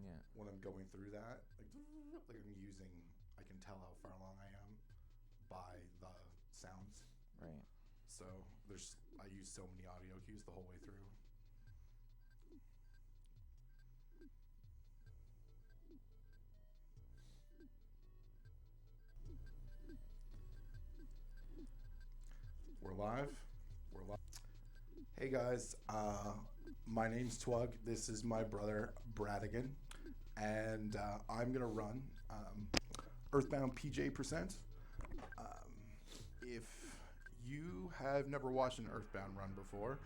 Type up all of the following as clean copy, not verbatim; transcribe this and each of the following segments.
Yeah. when I'm going through that. Like I'm using, I can tell how far along I am by the sounds. Right. So I use so many audio cues the whole way through. We're live. We're live. Hey guys, my name's Twug. This is my brother Bradigan, and I'm gonna run EarthBound PJ%. If you have never watched an EarthBound run before,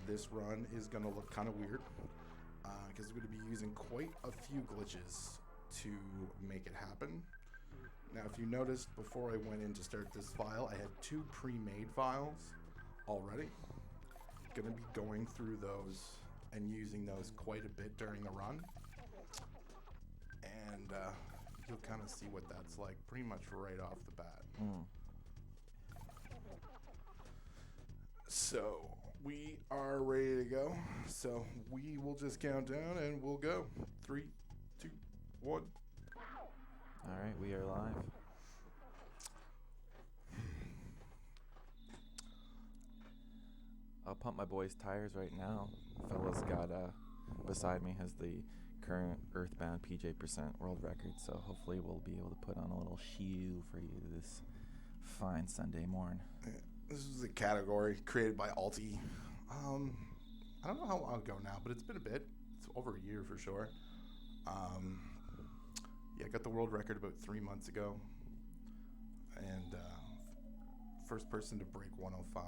this run is gonna look kind of weird because we're gonna be using quite a few glitches to make it happen. Now, if you noticed before I went in to start this file, I had two pre-made files already. Going to be going through those and using those quite a bit during the run. And you'll kind of see what that's like pretty much right off the bat. So we are ready to go. So we will just count down and we'll go. 3, 2, 1. All right, we are live. I'll pump my boy's tires right now. Fella's got beside me has the current EarthBound PJ% world record, so hopefully we'll be able to put on a little shoe for you this fine Sunday morn. This is a category created by Alti. I don't know how long ago now, but it's been a bit. It's over a year for sure. Yeah, I got the world record about 3 months ago, and first person to break 105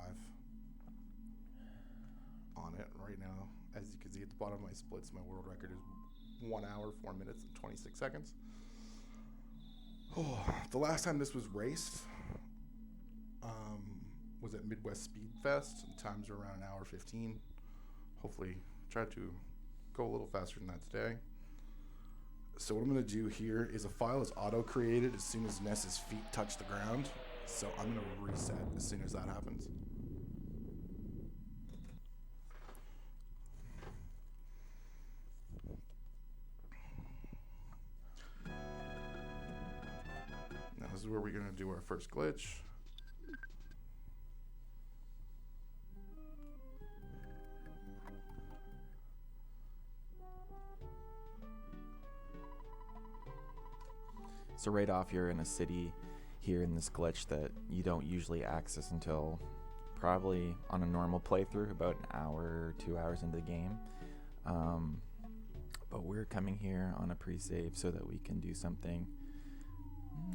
on it right now. As you can see at the bottom of my splits, my world record is 1 hour, 4 minutes, and 26 seconds. Oh, the last time this was raced was at Midwest Speed Fest. Times are around an hour 15. Hopefully, try to go a little faster than that today. So what I'm going to do here is a file is auto-created as soon as Ness's feet touch the ground. So I'm going to reset as soon as that happens. Now this is where we're going to do our first glitch. So right off, you're in a city here in this glitch that you don't usually access until probably on a normal playthrough, about an hour, 2 hours into the game. But we're coming here on a pre-save so that we can do something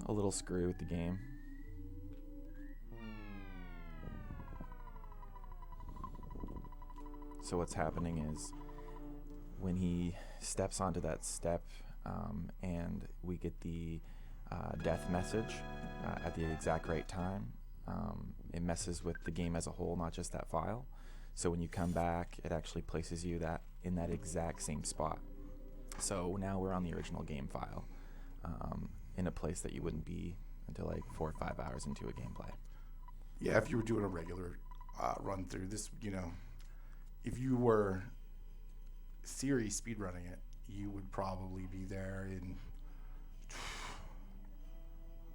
a little screwy with the game. So what's happening is when he steps onto that step and we get the death message at the exact right time, it messes with the game as a whole, not just that file. So when you come back, it actually places you in that exact same spot. So now we're on the original game file in a place that you wouldn't be until like 4 or 5 hours into a gameplay. Yeah, if you were doing a regular run through this, if you were series speedrunning it, you would probably be there in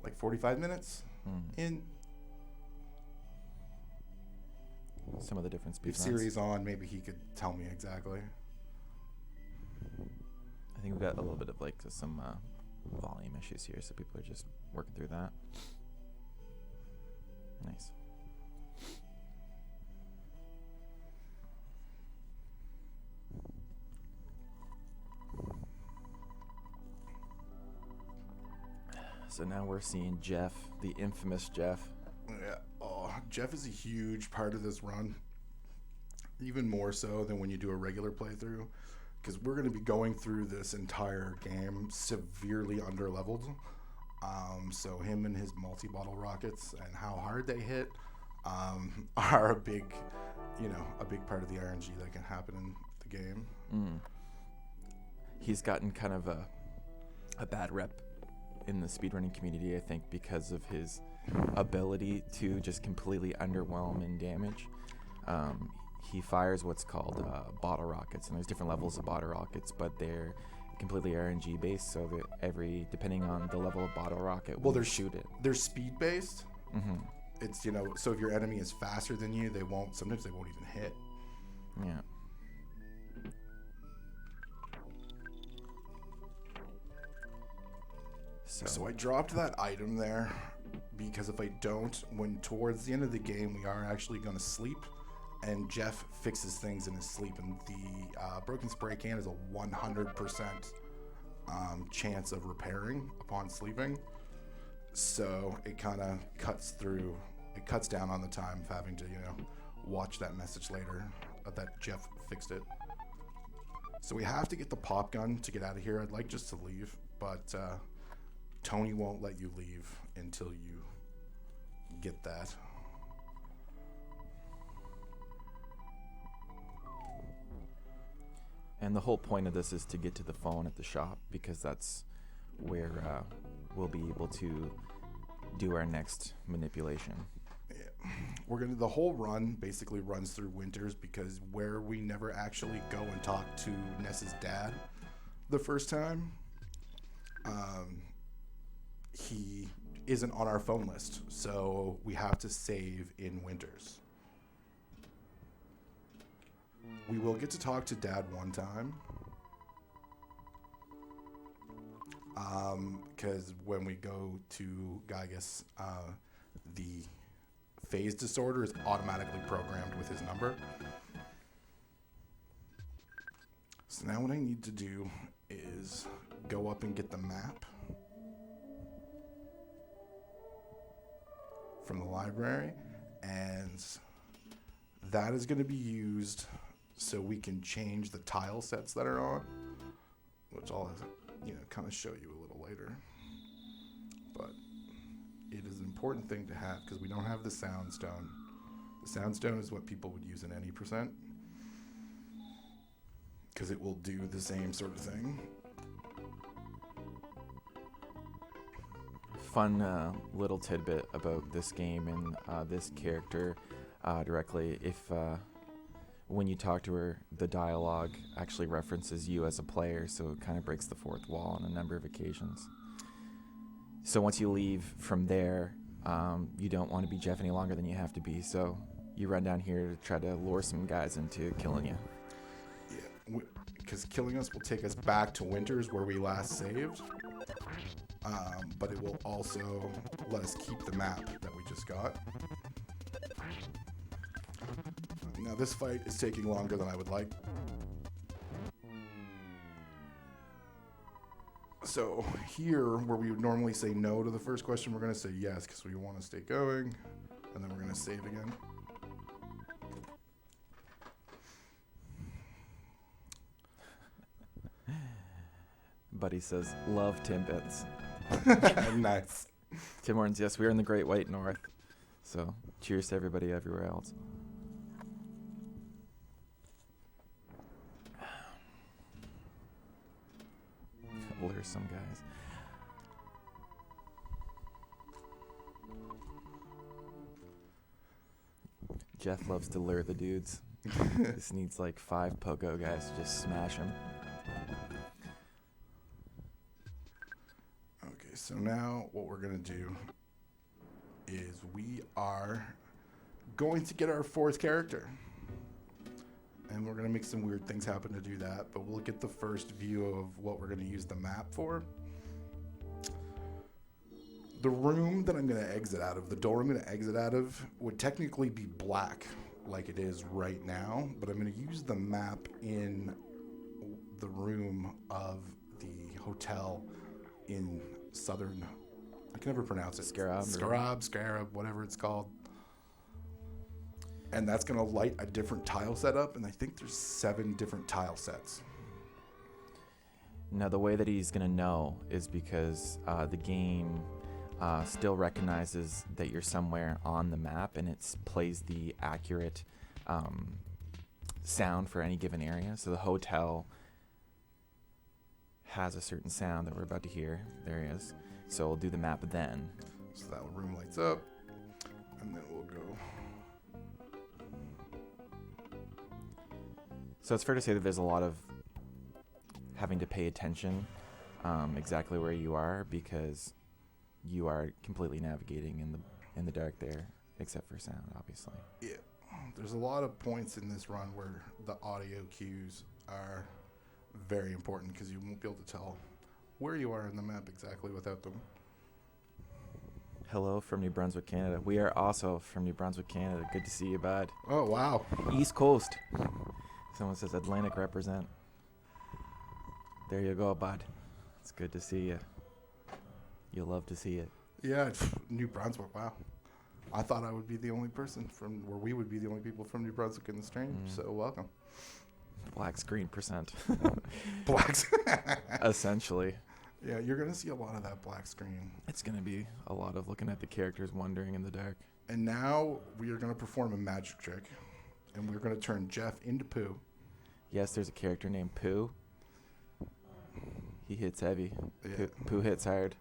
like 45 minutes in. Some of the different speed If Siri's on, maybe he could tell me exactly. I think we've got a little bit of like some volume issues here, so people are just working through that. Nice. So now we're seeing Jeff, the infamous Jeff. Yeah. Oh, Jeff is a huge part of this run. Even more so than when you do a regular playthrough. Because we're going to be going through this entire game severely underleveled. So him and his multi-bottle rockets and how hard they hit are a big part of the RNG that can happen in the game. He's gotten kind of a bad rep in the speedrunning community, I think, because of his ability to just completely underwhelm in damage. he fires what's called bottle rockets, and there's different levels of bottle rockets, but they're completely RNG based, so that depending on the level of bottle rocket, they're shoot it. They're speed based. Mm-hmm. It's, so if your enemy is faster than you, sometimes they won't even hit. Yeah. So I dropped that item there because if I don't, when towards the end of the game we are actually going to sleep, and Jeff fixes things in his sleep, and the broken spray can is a 100% chance of repairing upon sleeping. So it kind of cuts down on the time of having to, watch that message later that Jeff fixed it. So we have to get the pop gun to get out of here. I'd like just to leave, but Tony won't let you leave until you get that. And the whole point of this is to get to the phone at the shop, because that's where we'll be able to do our next manipulation. Yeah. The whole run basically runs through Winters, because where we never actually go and talk to Ness's dad the first time, he isn't on our phone list, so we have to save in Winters. We will get to talk to Dad one time, because when we go to Gygas, the phase disorder is automatically programmed with his number. So now what I need to do is go up and get the map from the library, and that is going to be used so we can change the tile sets that are on, which I'll kind of show you a little later. But it is an important thing to have because we don't have the sound stone. The sound stone is what people would use in any percent, because it will do the same sort of thing. Fun little tidbit about this game and this character directly. If when you talk to her, the dialogue actually references you as a player, so it kind of breaks the fourth wall on a number of occasions. So once you leave from there, you don't want to be Jeff any longer than you have to be, so you run down here to try to lure some guys into killing you. Yeah, because killing us will take us back to Winters where we last saved, but it will also let us keep the map that we just got. Now this fight is taking longer than I would like. So here, where we would normally say no to the first question, we're going to say yes because we want to stay going, and then we're going to save again. Buddy says, love Timbits. Nice. Tim Hortons, yes, we're in the Great White North. So cheers to everybody everywhere else. Lure some guys. Jeff loves to lure the dudes. This needs like 5 pogo guys to just smash him. Okay, so now what we're going to do is we are going to get our 4th character. And we're going to make some weird things happen to do that, but we'll get the first view of what we're going to use the map for. The room that I'm going to exit out of, the door I'm going to exit out of, would technically be black like it is right now, but I'm going to use the map in the room of the hotel in southern, I can never pronounce it. Ceriam, whatever it's called. And that's going to light a different tile setup, and I think there's 7 different tile sets. Now, the way that he's going to know is because the game still recognizes that you're somewhere on the map, and it plays the accurate sound for any given area. So the hotel has a certain sound that we're about to hear. There he is. So we'll do the map then. So that room lights up, and then we'll go. So it's fair to say that there's a lot of having to pay attention exactly where you are, because you are completely navigating in the dark there, except for sound, obviously. Yeah. There's a lot of points in this run where the audio cues are very important, because you won't be able to tell where you are in the map exactly without them. Hello from New Brunswick, Canada. We are also from New Brunswick, Canada. Good to see you, bud. Oh, wow. East Coast. Someone says Atlantic represent. There you go, bud. It's good to see you. You'll love to see it. Yeah, New Brunswick, wow. I thought I would be the only person we would be the only people from New Brunswick in the stream, so welcome. Black screen percent. Blacks. Essentially. Yeah, you're going to see a lot of that black screen. It's going to be a lot of looking at the characters wandering in the dark. And now we are going to perform a magic trick, and we're going to turn Jeff into Pooh. Yes, there's a character named Pooh. He hits heavy. Yeah. Pooh hits hard.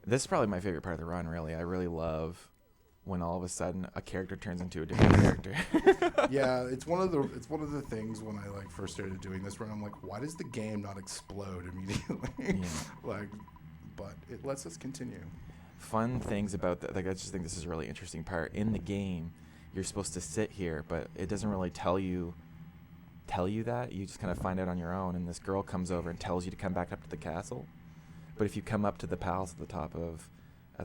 This is probably my favorite part of the run, really. I really love when all of a sudden a character turns into a different character. Yeah, it's one of the things when I first started doing this run, I'm like, why does the game not explode immediately? Yeah. But it lets us continue. Fun things about that, I just think this is a really interesting part. In the game, you're supposed to sit here, but it doesn't really tell you that. You just kind of find out on your own, and this girl comes over and tells you to come back up to the castle. But if you come up to the palace at the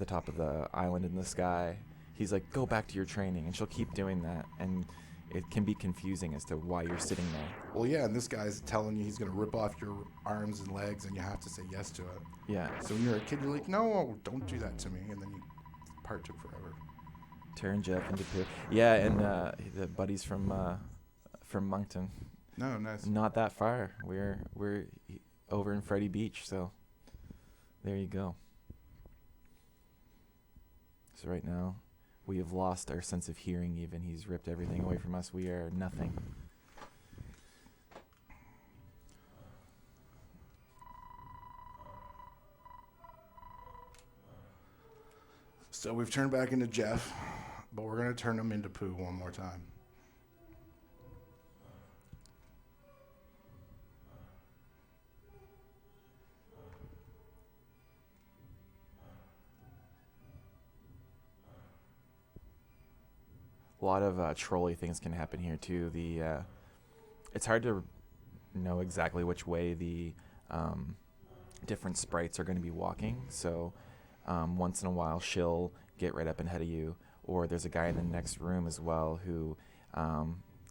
top of the island in the sky, he's like, go back to your training, and she'll keep doing that, and it can be confusing as to why you're sitting there. Well, yeah, and this guy's telling you he's going to rip off your arms and legs, and you have to say yes to it. Yeah. So when you're a kid, you're like, no, don't do that to me, and then part took forever. Turn Jeff into Pooh. Yeah, and the buddies from Moncton. No, nice. Not that far. We're over in Freddy Beach, so there you go. So right now, we have lost our sense of hearing even. He's ripped everything away from us. We are nothing. So we've turned back into Jeff, but we're going to turn him into Pooh one more time. A lot of trolley things can happen here too. It's hard to know exactly which way the different sprites are going to be walking. So once in a while, she'll get right up ahead of you, or there's a guy in the next room as well who,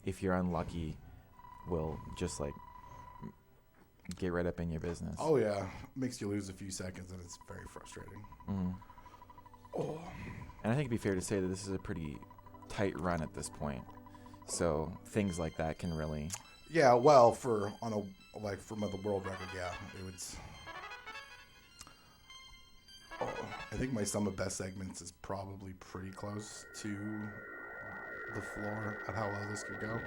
if you're unlucky, will just get right up in your business. Oh yeah, makes you lose a few seconds, and it's very frustrating. Oh. And I think it'd be fair to say that this is a pretty tight run at this point, so things like that can really. Yeah, well, from the world record, yeah, it would. I think my sum of best segments is probably pretty close to the floor at how well this could go.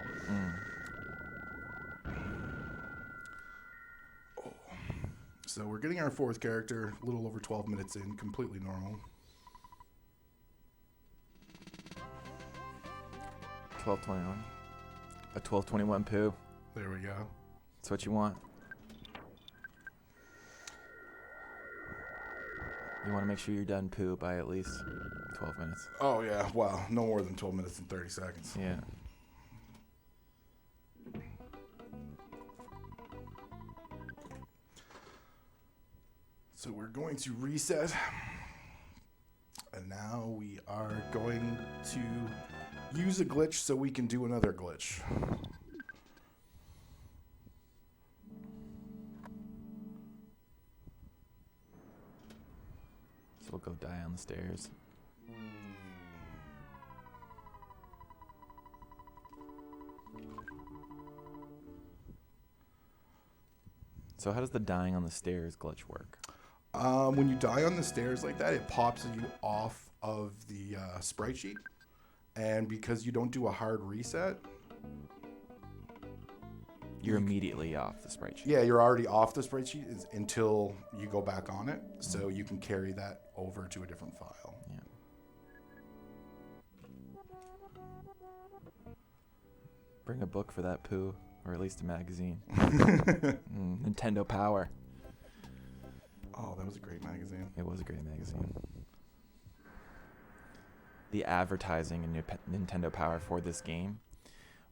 So we're getting our fourth character, a little over 12 minutes in, completely normal. 12:21. A 12:21 Pooh. There we go. That's what you want. You want to make sure you're done Pooh by at least 12 minutes. Oh, yeah. Well, no more than 12 minutes and 30 seconds. Yeah. So we're going to reset. And now we are going to use a glitch so we can do another glitch. So we'll go die on the stairs. So how does the dying on the stairs glitch work? When you die on the stairs like that, it pops you off of the sprite sheet. And because you don't do a hard reset... You're immediately off the sprite sheet. Yeah, you're already off the sprite sheet until you go back on it. So you can carry that over to a different file. Yeah. Bring a book for that poo, or at least a magazine. Nintendo Power. Oh, that was a great magazine. It was a great magazine. The advertising in Nintendo Power for this game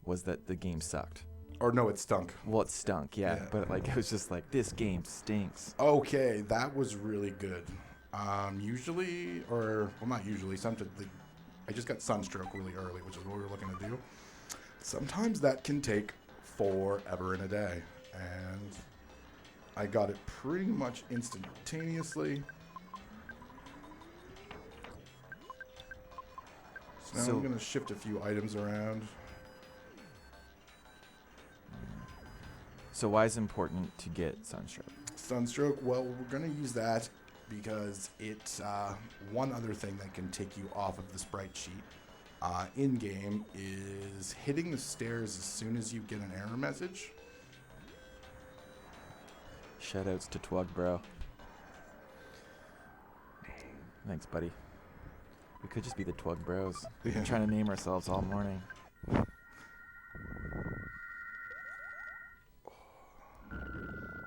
was that the game sucked. Or no, it stunk. Well, it stunk, yeah. But like it was just like, this game stinks. Okay, that was really good. Usually, or well, not usually. Sometimes I just got sunstroke really early, which is what we were looking to do. Sometimes that can take forever in a day, and I got it pretty much instantaneously. So now I'm going to shift a few items around. So why is it important to get sunstroke? Sunstroke, well, we're going to use that because it's one other thing that can take you off of the sprite sheet in-game is hitting the stairs as soon as you get an error message. Shoutouts to Twug, bro. Thanks, buddy. We could just be the Twug Bros. We've been trying to name ourselves all morning.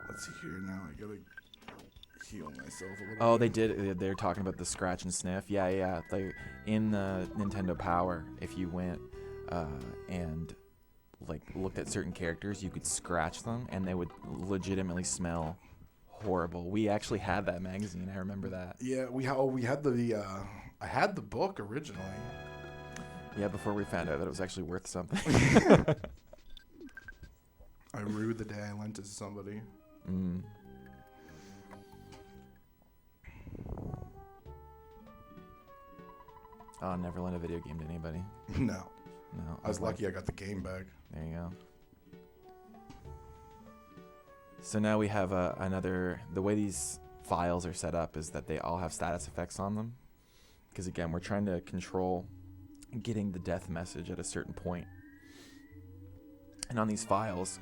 Let's see here now. I gotta heal myself a little. Oh, they did. They're talking about the scratch and sniff. Yeah. Like in the Nintendo Power, if you went and like looked at certain characters, you could scratch them, and they would legitimately smell horrible. We actually had that magazine. I remember that. Yeah, we had the. I had the book originally. Yeah, before we found out that it was actually worth something. I rued the day I lent it to somebody. Oh, never lent a video game to anybody. No. No. I was lucky I got the game back. There you go. So now we have another... The way these files are set up is that they all have status effects on them. Because again, we're trying to control getting the death message at a certain point. And on these files,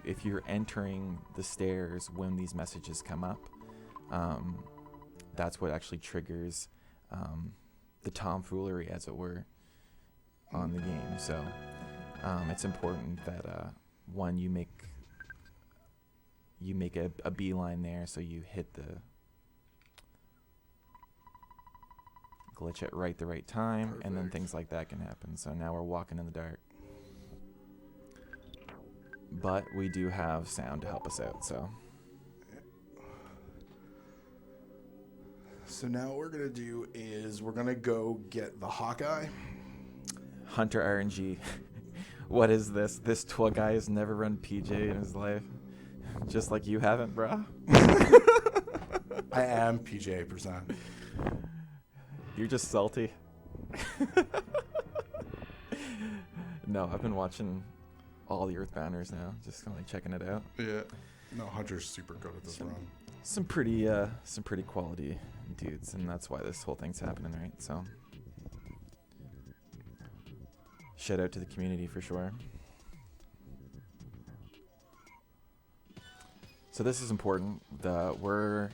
if you're entering the stairs when these messages come up, that's what actually triggers the tomfoolery, as it were, on the game. So it's important that one, you make a beeline there, so you hit the glitch at the right time. Perfect. And then things like that can happen. So now we're walking in the dark. But we do have sound to help us out, so. So now what we're going to do is we're going to go get the Hawkeye. Hunter RNG. What is this? This Twug guy has never run PJ in his life. Just like you haven't, bro. I am PJ %. You're just salty. No, I've been watching all the EarthBounders now, just kind of like checking it out. Yeah. No, Hunter's super good at this run. Some pretty quality dudes, and that's why this whole thing's happening, right? So, shout out to the community for sure. So this is important. We're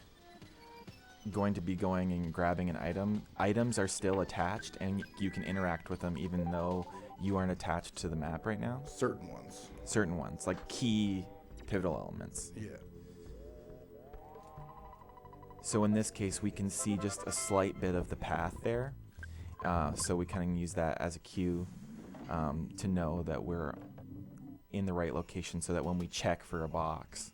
going to be going and grabbing an item. Items are still attached, and you can interact with them even though you aren't attached to the map right now. Certain ones. Certain ones, like key pivotal elements. Yeah. So in this case, we can see just a slight bit of the path there. So we kind of use that as a cue to know that we're in the right location, so that when we check for a box,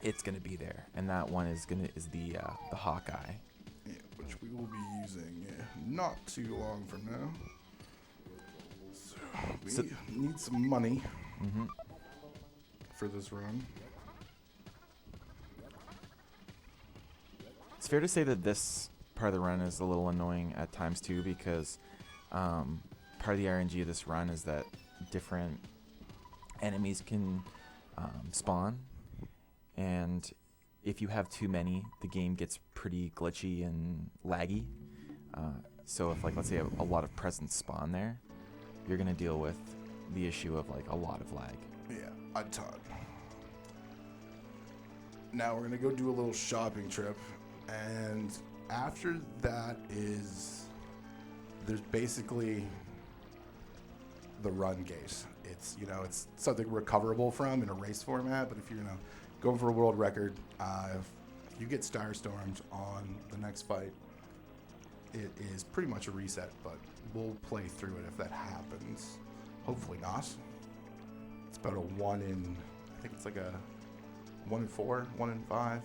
it's going to be there. And that one is the Hawkeye. Yeah, which we will be using not too long from now. So we need some money for this run. It's fair to say that this part of the run is a little annoying at times too, because part of the RNG of this run is that different enemies can spawn, and if you have too many, the game gets pretty glitchy and laggy. So if, like, let's say a lot of presents spawn there, you're gonna deal with the issue of like a lot of lag. Yeah, a ton. Now we're gonna go do a little shopping trip, and after that there's basically the run gate. It's it's something recoverable from in a race format. But if you're going for a world record, if you get Starstormed on the next fight, it is pretty much a reset. But we'll play through it if that happens. Hopefully not. It's about a 1 in, I think it's like a 1 in 4, 1 in 5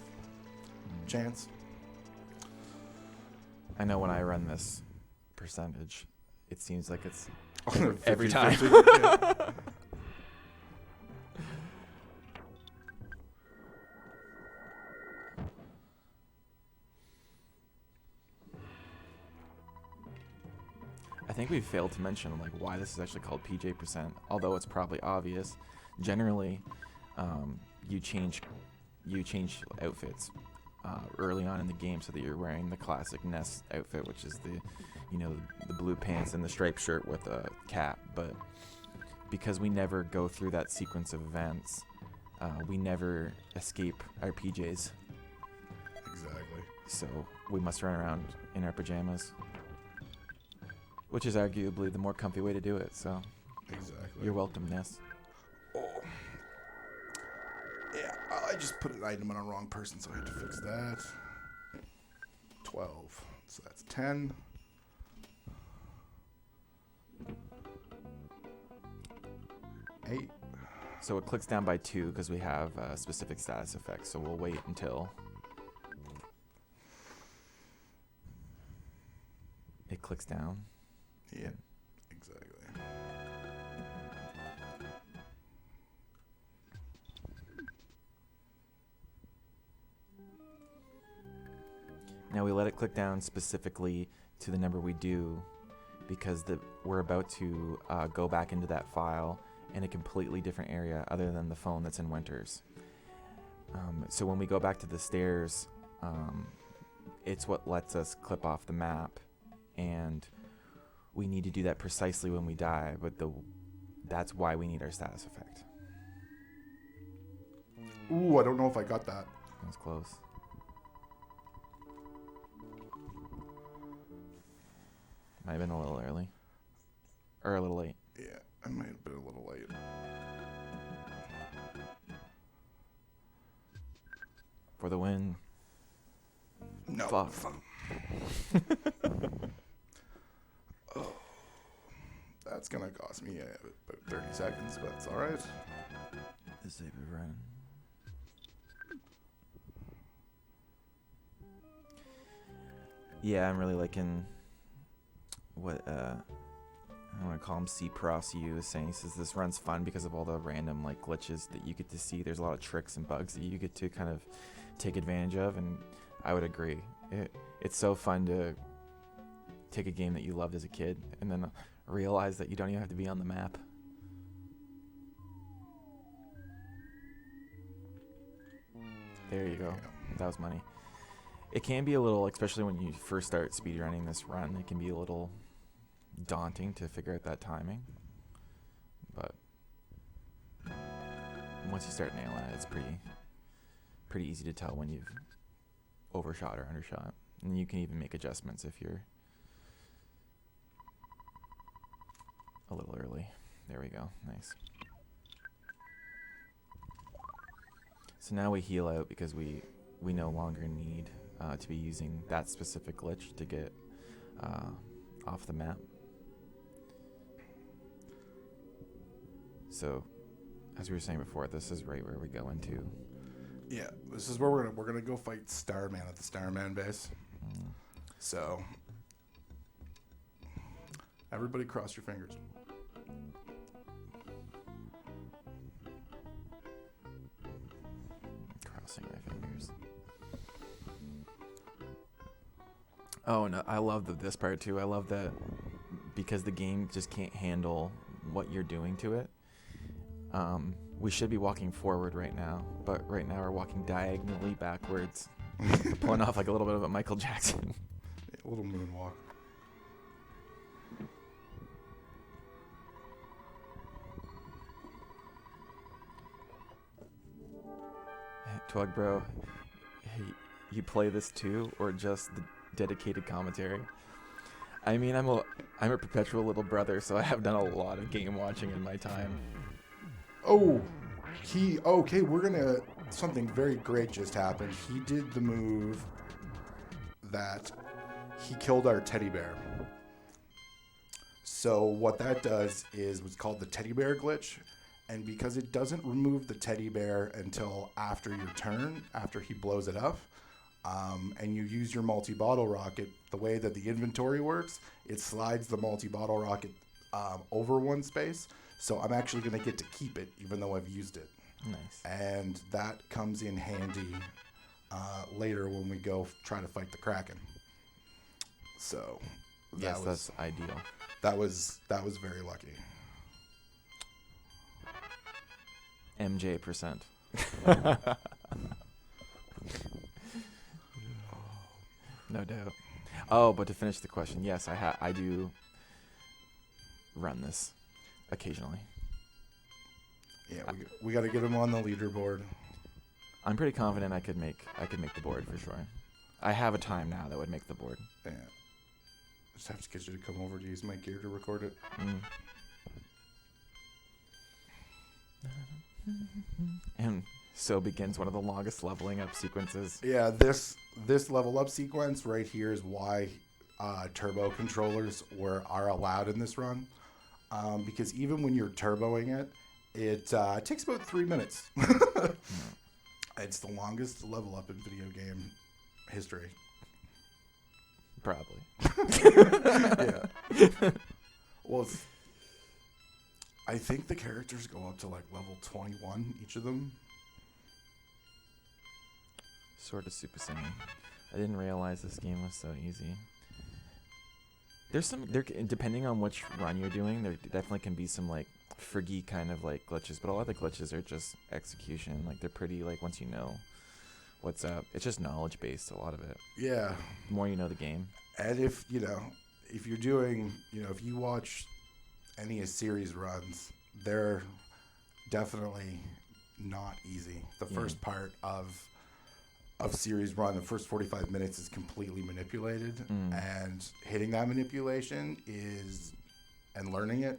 chance. I know when I run this percentage, it seems like it's Every time. Yeah. I think we failed to mention like why this is actually called PJ%, although it's probably obvious. Generally, you change outfits early on in the game so that you're wearing the classic Nest outfit, which is the blue pants and the striped shirt with a cap. But because we never go through that sequence of events, we never escape our PJs. Exactly. So we must run around in our pajamas, which is arguably the more comfy way to do it. So exactly. You're welcome, Ness. Oh. Yeah, I just put an item on a wrong person, so I had to fix that. 12. So that's 10. Eight. So it clicks down by 2 because we have specific status effects. So we'll wait until it clicks down. Yeah, exactly. Now we let it click down specifically to the number we do because we're about to go back into that file in a completely different area other than the phone that's in Winters. So when we go back to the stairs, it's what lets us clip off the map, and we need to do that precisely when we die, but that's why we need our status effect. Ooh, I don't know if I got that. That was close. Might have been a little early. Or a little late. Yeah, I might have been a little late. For the win. No. Fuck. Oh, that's gonna cost me about 30 seconds, but it's alright. Disable run. Yeah, I'm really liking what I want to call him CPROSU is saying. He says this run's fun because of all the random like glitches that you get to see. There's a lot of tricks and bugs that you get to kind of take advantage of, and I would agree. It's so fun to take a game that you loved as a kid and then realize that you don't even have to be on the map. There you go. Yeah. That was money. It can be a little, especially when you first start speedrunning this run, it can be a little daunting to figure out that timing. But once you start nailing it, it's pretty easy to tell when you've overshot or undershot. And you can even make adjustments if you're a little early. There we go. Nice. So now we heal out because we no longer need to be using that specific glitch to get off the map. So, as we were saying before, this is right where we go into. Yeah, this is where we're gonna go fight Starman at the Starman base. So, everybody, cross your fingers. Crossing my fingers. Oh, no, I love this part too. I love that because the game just can't handle what you're doing to it. We should be walking forward right now, but right now we're walking diagonally backwards, pulling off like a little bit of a Michael Jackson. Yeah, a little moonwalk. Twug bro, hey, you play this too, or just the dedicated commentary? I mean, I'm a perpetual little brother, so I have done a lot of game watching in my time. Oh, something very great just happened. He did the move that he killed our teddy bear. So what that does is what's called the teddy bear glitch. And because it doesn't remove the teddy bear until after your turn, after he blows it up, and you use your multi-bottle rocket, the way that the inventory works, it slides the multi-bottle rocket over one space. So I'm actually going to get to keep it, even though I've used it. Nice. And that comes in handy later when we go try to fight the Kraken. So yes, that's ideal. That was very lucky. MJ%. No doubt. Oh, but to finish the question, yes, I do run this occasionally. Yeah, we got to get him on the leaderboard. I'm pretty confident I could make the board for sure. I have a time now that would make the board. Yeah. Just have to get you to come over to use my gear to record it. And so begins one of the longest leveling up sequences. Yeah, this level up sequence right here is why turbo controllers are allowed in this run. Because even when you're turboing it, it takes about 3 minutes. It's the longest level up in video game history. Probably. Yeah. Well, I think the characters go up to like level 21, each of them. Sort of super singing. I didn't realize this game was so easy. Depending on which run you're doing, there definitely can be some like friggy kind of like glitches, but a lot of the glitches are just execution. Like they're pretty like once you know what's up. It's just knowledge based, a lot of it. Yeah. The more you know the game. And if you're doing, if you watch any of series runs, they're definitely not easy. The first part of series run, the first 45 minutes is completely manipulated, and hitting that manipulation and learning it,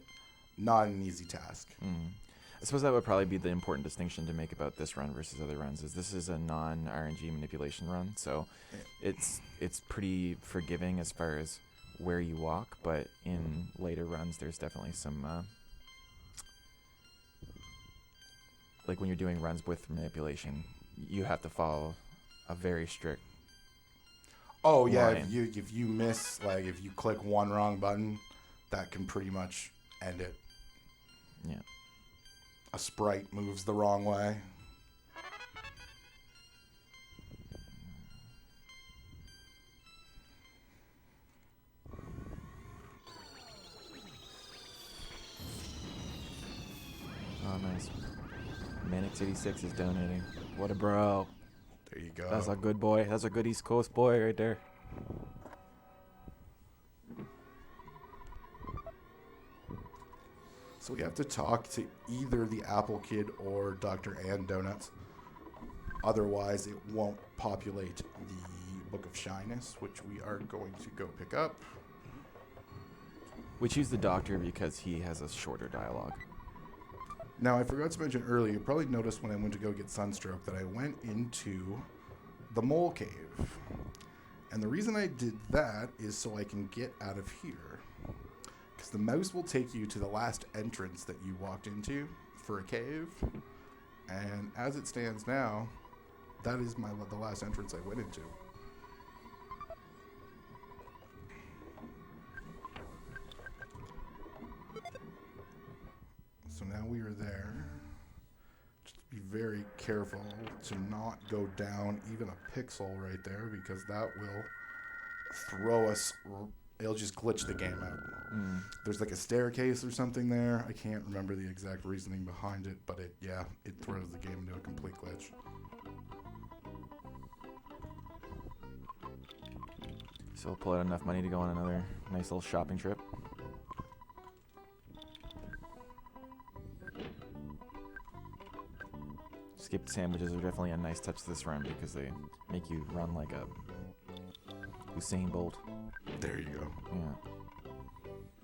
not an easy task. I suppose that would probably be the important distinction to make about this run versus other runs, is this is a non-RNG manipulation run, so it's pretty forgiving as far as where you walk, but in later runs there's definitely some like when you're doing runs with manipulation, you have to follow a very strict line. if you miss, like if you click one wrong button, that can pretty much end it. Yeah. A sprite moves the wrong way. Oh, nice. Manix86 is donating. What a bro. There you go. That's a good boy. That's a good East Coast boy right there. So we have to talk to either the Apple Kid or Dr. Ann Donuts. Otherwise, it won't populate the Book of Shyness, which we are going to go pick up. We choose the doctor because he has a shorter dialogue. Now, I forgot to mention earlier, you probably noticed when I went to go get Sunstroke that I went into the Mole Cave. And the reason I did that is so I can get out of here. Because the mouse will take you to the last entrance that you walked into for a cave. And as it stands now, that is the last entrance I went into. So now we are there. Just be very careful to not go down even a pixel right there, because that will throw us. It'll just glitch the game out. There's like a staircase or something there. I can't remember the exact reasoning behind it, but it throws the game into a complete glitch. So we'll pull out enough money to go on another nice little shopping trip. Skipped sandwiches are definitely a nice touch to this run because they make you run like a Usain Bolt. There you go. Yeah.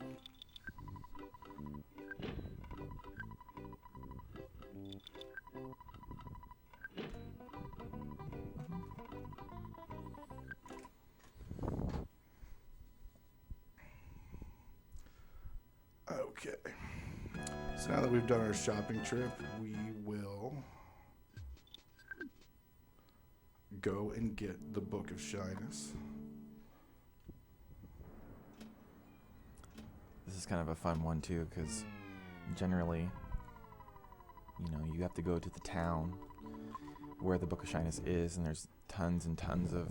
Okay. So now that we've done our shopping trip, we will go and get the Book of Shyness. This is kind of a fun one too, because generally, you have to go to the town where the Book of Shyness is, and there's tons and tons of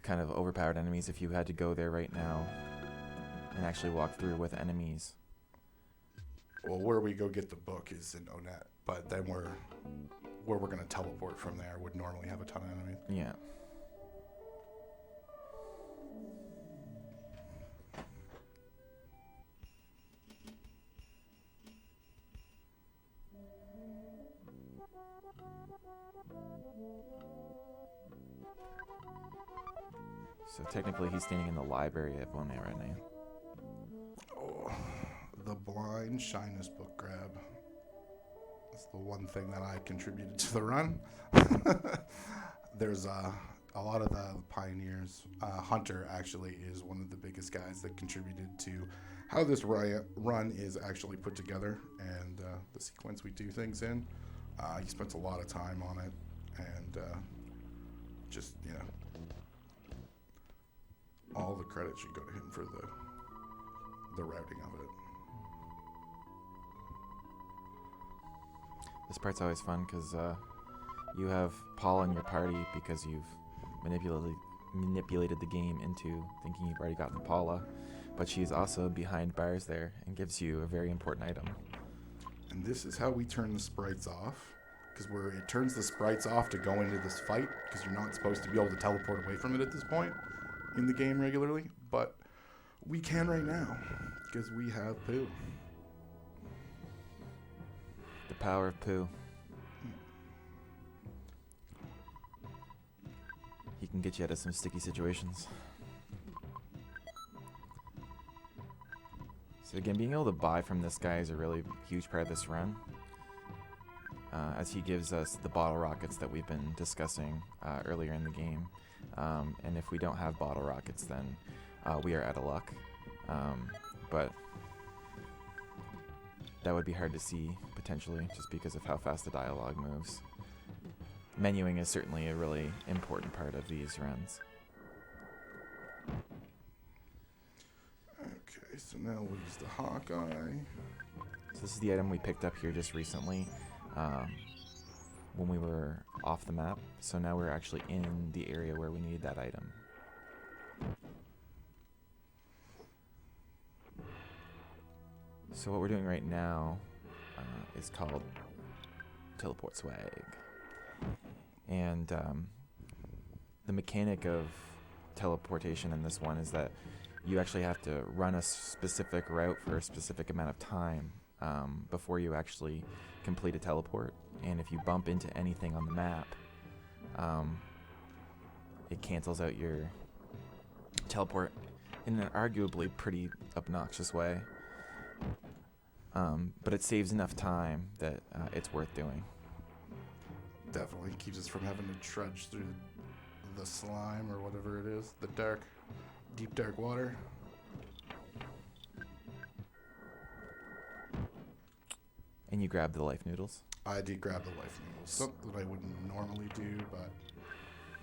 kind of overpowered enemies. If you had to go there right now and actually walk through with enemies. Well, where we go get the book is in Onet, but then where we're going to teleport from there would normally have a ton of enemies. Yeah. So technically he's standing in the library at Bonet right now. Oh, the blind shyness book grab. That's the one thing that I contributed to the run. There's a lot of the pioneers. Hunter actually is one of the biggest guys that contributed to how this run is actually put together and the sequence we do things in. He spent a lot of time on it, and just, all the credit should go to him for the routing of it. This part's always fun because you have Paula in your party because you've manipulated the game into thinking you've already gotten Paula, but she's also behind bars there and gives you a very important item. And this is how we turn the sprites off, because it turns the sprites off to go into this fight, because you're not supposed to be able to teleport away from it at this point in the game regularly, but we can right now because we have Pooh. The power of Pooh. He can get you out of some sticky situations. So again, being able to buy from this guy is a really huge part of this run, as he gives us the bottle rockets that we've been discussing earlier in the game. And if we don't have bottle rockets, then we are out of luck. But that would be hard to see, potentially, just because of how fast the dialogue moves. Menuing is certainly a really important part of these runs. Okay, so now we'll use the Hawkeye. So this is the item we picked up here just recently. When we were off the map, so now we're actually in the area where we need that item. So what we're doing right now is called Teleport Swag. And the mechanic of teleportation in this one is that you actually have to run a specific route for a specific amount of time before you actually complete a teleport. And if you bump into anything on the map, it cancels out your teleport in an arguably pretty obnoxious way. But it saves enough time that it's worth doing. Definitely keeps us from having to trudge through the slime or whatever it is, the deep dark water. And you grab the life noodles. I did grab the life noodles. Something that I wouldn't normally do, but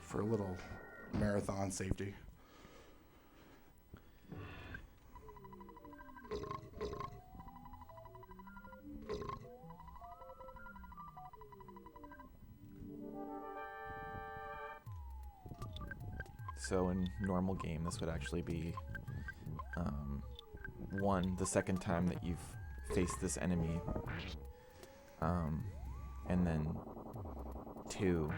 for a little marathon safety. So in normal game, this would actually be the second time that you've faced this enemy, and then 2,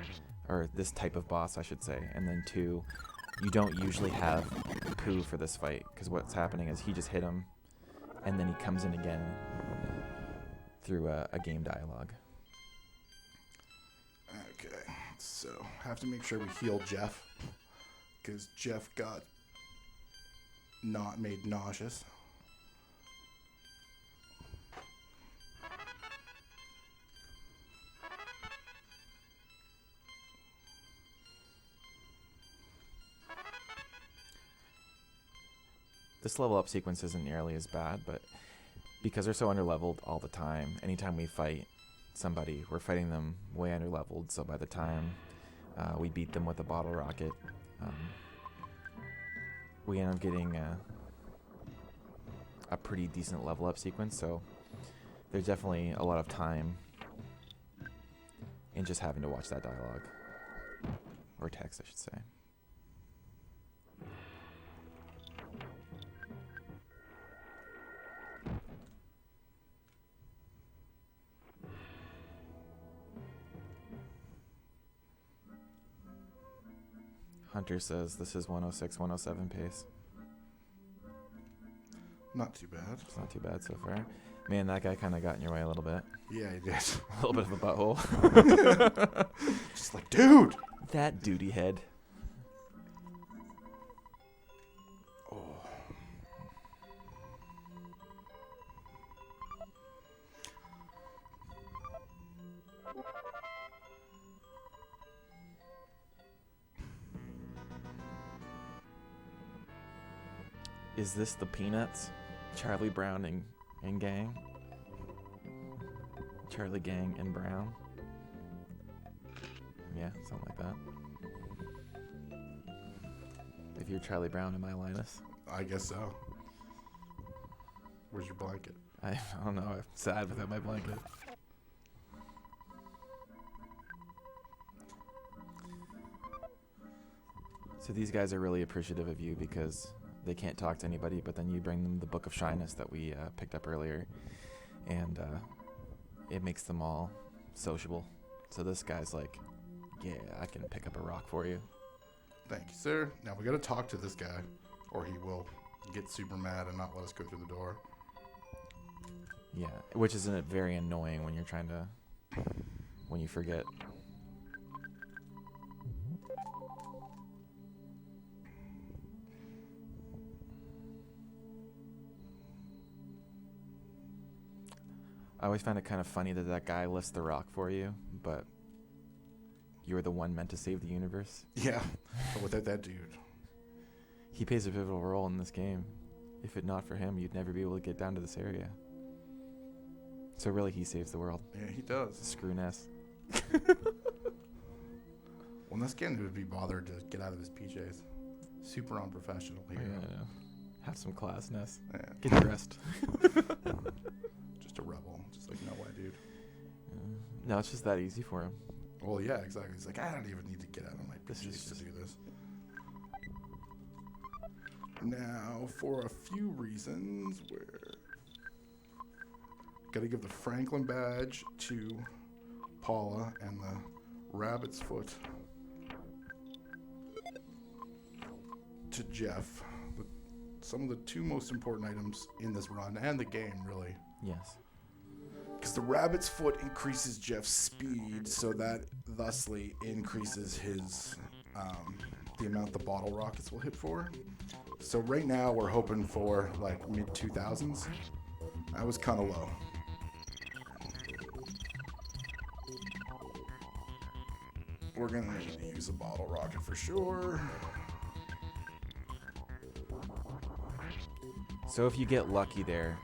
or this type of boss, I should say, and then 2, you don't usually have Pooh for this fight, because what's happening is he just hit him, and then he comes in again through a game dialogue. Okay, so have to make sure we heal Jeff, because Jeff got made nauseous. This level up sequence isn't nearly as bad, but because they're so underleveled all the time, anytime we fight somebody, we're fighting them way underleveled. So by the time we beat them with a bottle rocket, we end up getting a pretty decent level up sequence. So there's definitely a lot of time in just having to watch that dialogue. Or text, I should say. Hunter says this is 106, 107 pace. Not too bad. It's not too bad so far. Man, that guy kind of got in your way a little bit. Yeah, he did. A little bit of a butthole. Just like, dude! That duty head. Oh. Is this the Peanuts? Charlie Brown and gang? Charlie Gang and Brown? Yeah, something like that. If you're Charlie Brown, am I Linus? I guess so. Where's your blanket? I don't know. I'm sad without my blanket. So these guys are really appreciative of you because they can't talk to anybody, but then you bring them the Book of Shyness that we picked up earlier, and it makes them all sociable. So this guy's like, yeah, I can pick up a rock for you. Thank you, sir. Now we gotta talk to this guy, or he will get super mad and not let us go through the door. Yeah, which is very annoying when you're trying to, when you forget. I always find it kind of funny that that guy lifts the rock for you, but you're the one meant to save the universe. Yeah, but without that dude. He plays a pivotal role in this game. If it not for him, you'd never be able to get down to this area. So really, he saves the world. Yeah, he does. Screw Ness. Well, Ness can't even be bothered to get out of his PJs. Super unprofessional here. Yeah. Have some class, Ness. Yeah. Get dressed. Just a rebel. Just like, no way, dude. No, it's just that easy for him. Well, yeah, exactly. He's like, I don't even need to get out of my PJs to do this. Now, for a few reasons, we're gotta give the Franklin badge to Paula and the Rabbit's Foot to Jeff. Some of the two most important items in this run and the game, really. Yes. Because the Rabbit's Foot increases Jeff's speed, so that thusly increases his the amount the bottle rockets will hit for. So right now we're hoping for like mid-2000s. That was kind of low. We're gonna need to use a bottle rocket for sure. So if you get lucky there,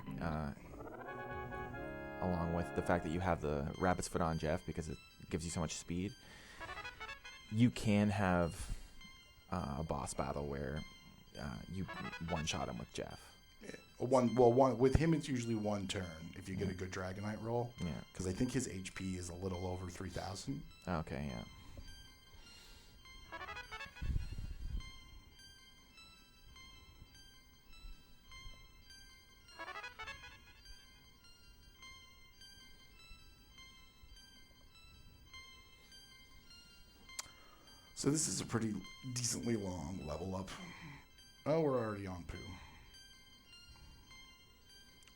along with the fact that you have the Rabbit's Foot on Jeff because it gives you so much speed, you can have a boss battle where you one-shot him with Jeff. Yeah. One with him it's usually one turn if you get a good Dragonite roll. Yeah. Because I think his HP is a little over 3,000. Okay, yeah. So this is a pretty decently long level up. Oh, we're already on Pooh.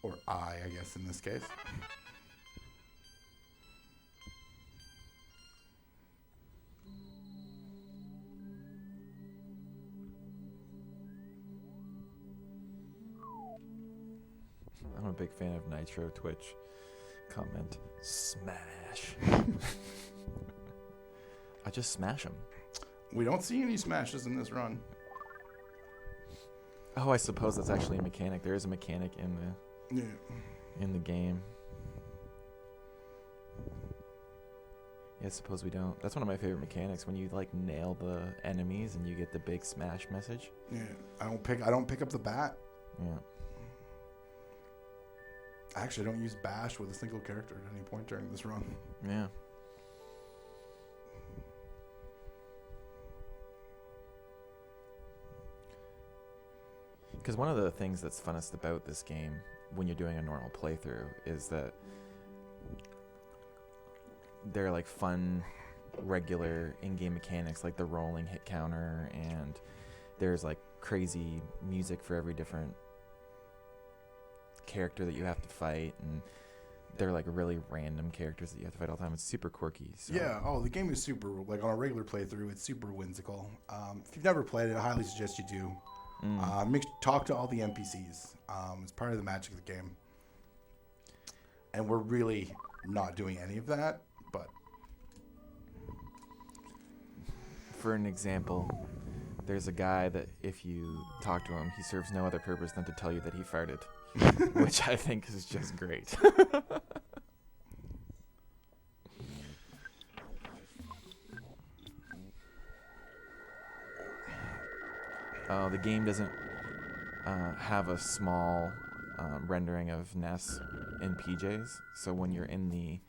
Or I guess, in this case. I'm a big fan of Nitro Twitch. Comment, smash. I just smash him. We don't see any smashes in this run. Oh, I suppose that's actually a mechanic. There is a mechanic in the... Yeah. in the game. Yeah, suppose we don't. That's one of my favorite mechanics, when you like nail the enemies and you get the big smash message. Yeah, I don't pick up the bat. Yeah. Actually, I don't use bash with a single character at any point during this run. Yeah. Because one of the things that's funnest about this game when you're doing a normal playthrough is that they're like fun, regular in-game mechanics, like the rolling hit counter, and there's like crazy music for every different character that you have to fight, and they're like really random characters that you have to fight all the time. It's super quirky. So. Yeah. Oh, the game is super, like on a regular playthrough, it's super whimsical. If you've never played it, I highly suggest you do. Talk to all the NPCs. It's part of the magic of the game. And we're really not doing any of that, but... For an example, there's a guy that if you talk to him, he serves no other purpose than to tell you that he farted, which I think is just great. The game doesn't have a small rendering of Ness in PJs, so when you're in the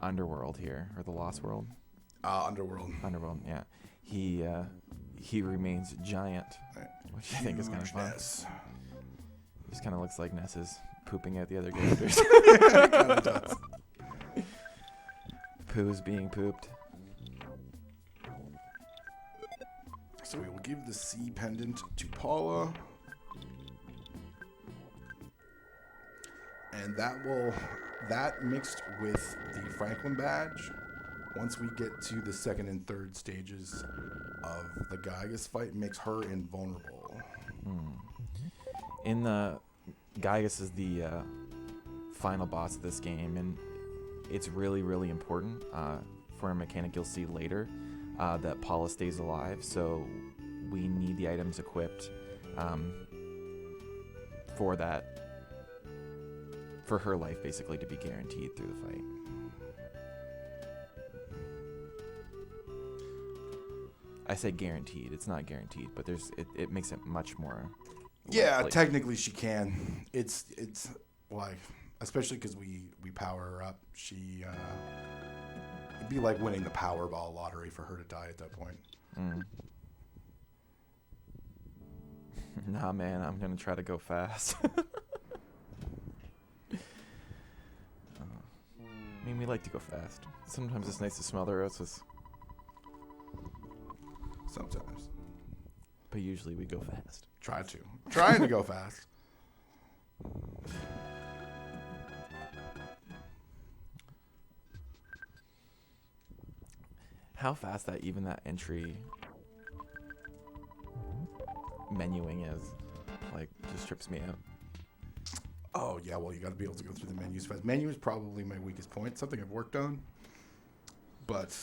underworld here, or the Lost World. Underworld. Underworld, yeah. He remains giant, which I think is kind of fun. Ness. Just kind of looks like Ness is pooping out the other characters. It kind of does. Poo's being pooped. So we will give the C pendant to Paula. And that mixed with the Franklin badge, once we get to the second and third stages of the Gygas fight, makes her invulnerable. In the Gygas is the final boss of this game, and it's really, really important for a mechanic you'll see later. That Paula stays alive, so we need the items equipped for her life basically to be guaranteed through the fight. I say guaranteed, it's not guaranteed, but it makes it much more likely. Technically she can. It's like, especially because we power her up, she it'd be like winning the Powerball lottery for her to die at that point. Nah, man, I'm gonna try to go fast. I mean, we like to go fast. Sometimes it's nice to smell the roses. Sometimes. But usually we go fast. Trying to go fast. How fast that entry menuing is, like, just trips me out. Oh, yeah, well, you got to be able to go through the menus fast. Menu is probably my weakest point, something I've worked on. But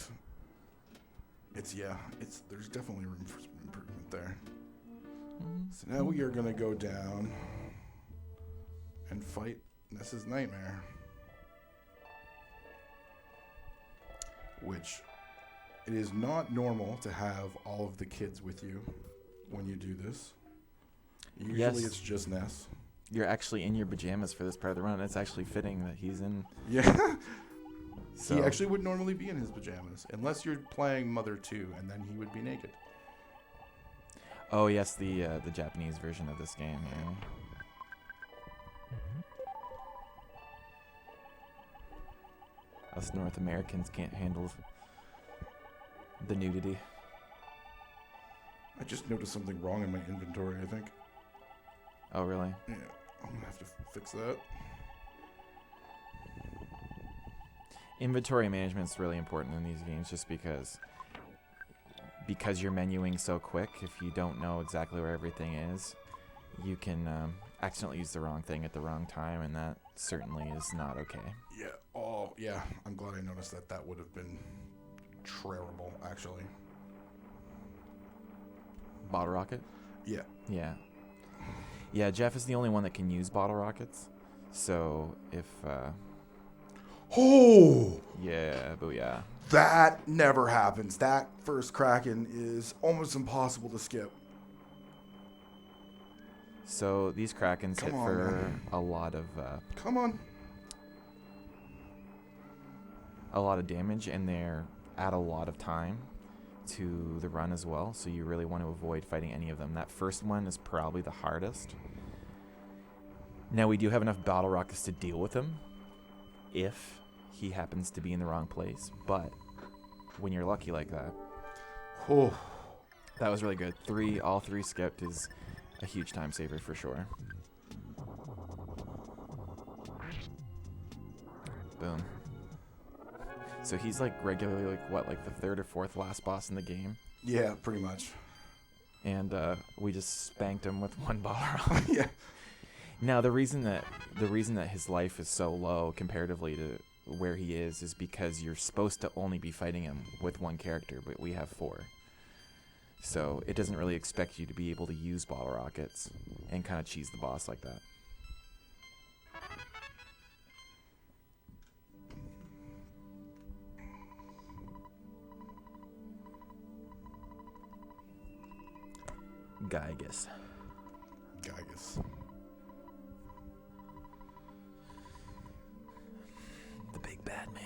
there's definitely room for some improvement there. So now we are going to go down and fight Ness's Nightmare. Which, it is not normal to have all of the kids with you when you do this. Usually it's just Ness. You're actually in your pajamas for this part of the run. It's actually fitting that he's in. Yeah. So. He actually would normally be in his pajamas, unless you're playing Mother 2, and then he would be naked. Oh, yes, the Japanese version of this game, yeah. Us North Americans can't handle the nudity. I just noticed something wrong in my inventory, I think. Oh, really? Yeah, I'm going to have to fix that. Inventory management is really important in these games, just because you're menuing so quick. If you don't know exactly where everything is, you can accidentally use the wrong thing at the wrong time, and that certainly is not okay. Yeah. Oh, yeah. I'm glad I noticed that. That would have been terrible, actually. Bottle rocket? Yeah. Yeah. Yeah, Jeff is the only one that can use bottle rockets. So if Oh, yeah, booyah. that never happens. That first Kraken is almost impossible to skip. So these Krakens Come hit on, for man. a lot of damage, and they're add a lot of time to the run as well. So you really want to avoid fighting any of them. That first one is probably the hardest. Now we do have enough battle rockets to deal with him if he happens to be in the wrong place, but when you're lucky like that, Oh, that was really good. All three skipped is a huge time saver for sure. Boom. So he's like regularly like the third or fourth last boss in the game, yeah, pretty much. and we just spanked him with one bottle rocket. Yeah. Now the reason that his life is so low comparatively to where he is because you're supposed to only be fighting him with one character, but we have 4. So it doesn't really expect you to be able to use bottle rockets and kind of cheese the boss like that. Gygus. The big bad man.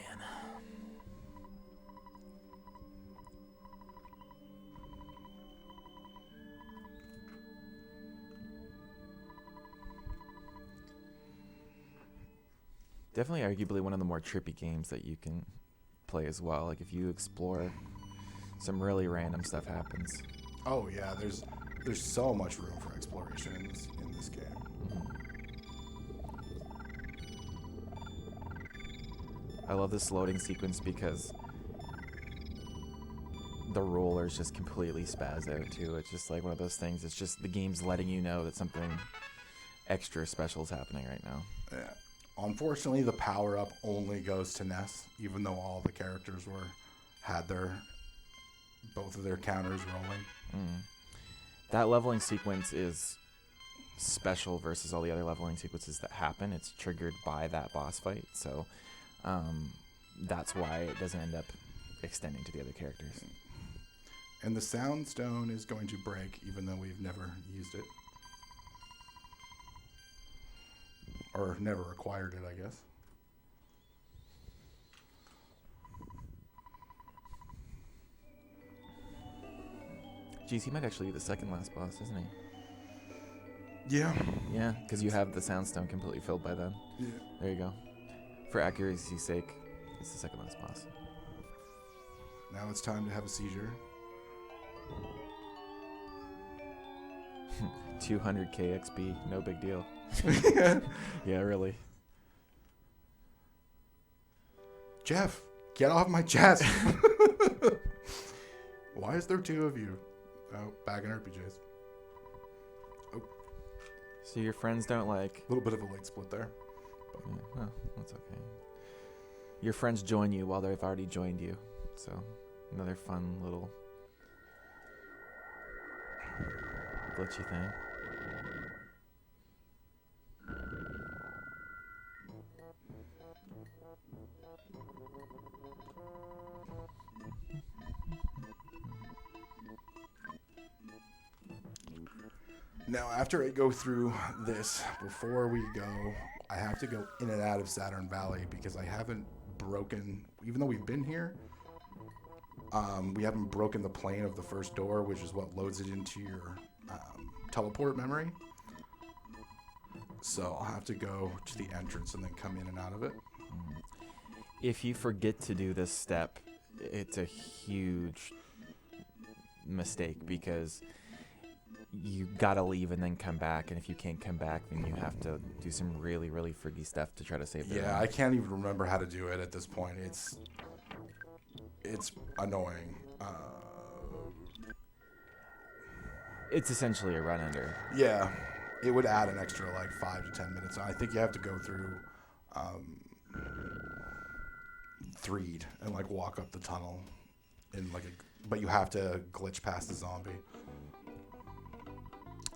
Definitely arguably one of the more trippy games that you can play as well. Like if you explore, some really random stuff happens. Oh yeah, there's so much room for exploration in this game. I love this loading sequence because the rollers just completely spaz out too. It's just like one of those things. It's just the game's letting you know that something extra special is happening right now. Yeah. Unfortunately, the power up only goes to Ness, even though all the characters had both of their counters rolling. That leveling sequence is special versus all the other leveling sequences that happen. It's triggered by that boss fight, so that's why it doesn't end up extending to the other characters. And the Sound Stone is going to break, even though we've never used it. Or never acquired it, I guess. Geez, he might actually be the second last boss, isn't he? Yeah. Yeah, because you have the Soundstone completely filled by then. Yeah. There you go. For accuracy's sake, it's the second last boss. Now it's time to have a seizure. 200k XP, no big deal. Yeah, really. Jeff, get off my chest. Why is there 2 of you? Oh, back in RPGs. Oh. So your friends don't like... A little bit of a late split there. Yeah, well, that's okay. Your friends join you while they've already joined you. So, another fun little glitchy thing. Now, after I go through this, before we go, I have to go in and out of Saturn Valley because I haven't broken, even though we've been here, we haven't broken the plane of the first door, which is what loads it into your teleport memory. So I'll have to go to the entrance and then come in and out of it. If you forget to do this step, it's a huge mistake because you gotta leave and then come back, and if you can't come back, then you have to do some really, really friggy stuff to try to save the Yeah, run. I can't even remember how to do it at this point. It's annoying. It's essentially a run under. Yeah, it would add an extra like 5 to 10 minutes. I think you have to go through Threed and like walk up the tunnel in like but you have to glitch past the zombie.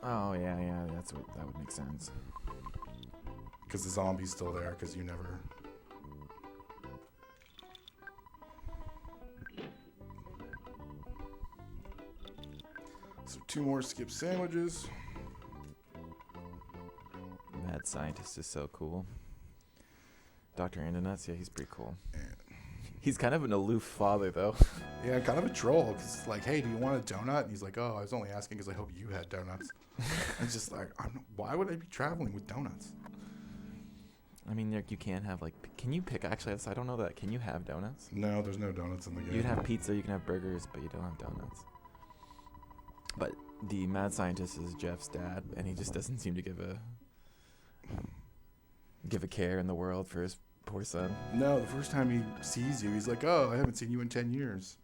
Oh, yeah, that would make sense. Because the zombie's still there, because you never... So 2 more skip sandwiches. Mad Scientist is so cool. Dr. Andonuts, yeah, he's pretty cool. And He's kind of an aloof father, though. yeah, kind of a troll. Cause it's like, hey, do you want a donut? And he's like, oh, I was only asking because I hope you had donuts. And it's just like, why would I be traveling with donuts? I mean, you can have, like, can you pick, actually, I don't know that. Can you have donuts? No, there's no donuts in the game. You can have pizza, you can have burgers, but you don't have donuts. But the mad scientist is Jeff's dad, and he just doesn't seem to give a care in the world for his poor son. No, the first time he sees you, he's like, oh, I haven't seen you in 10 years.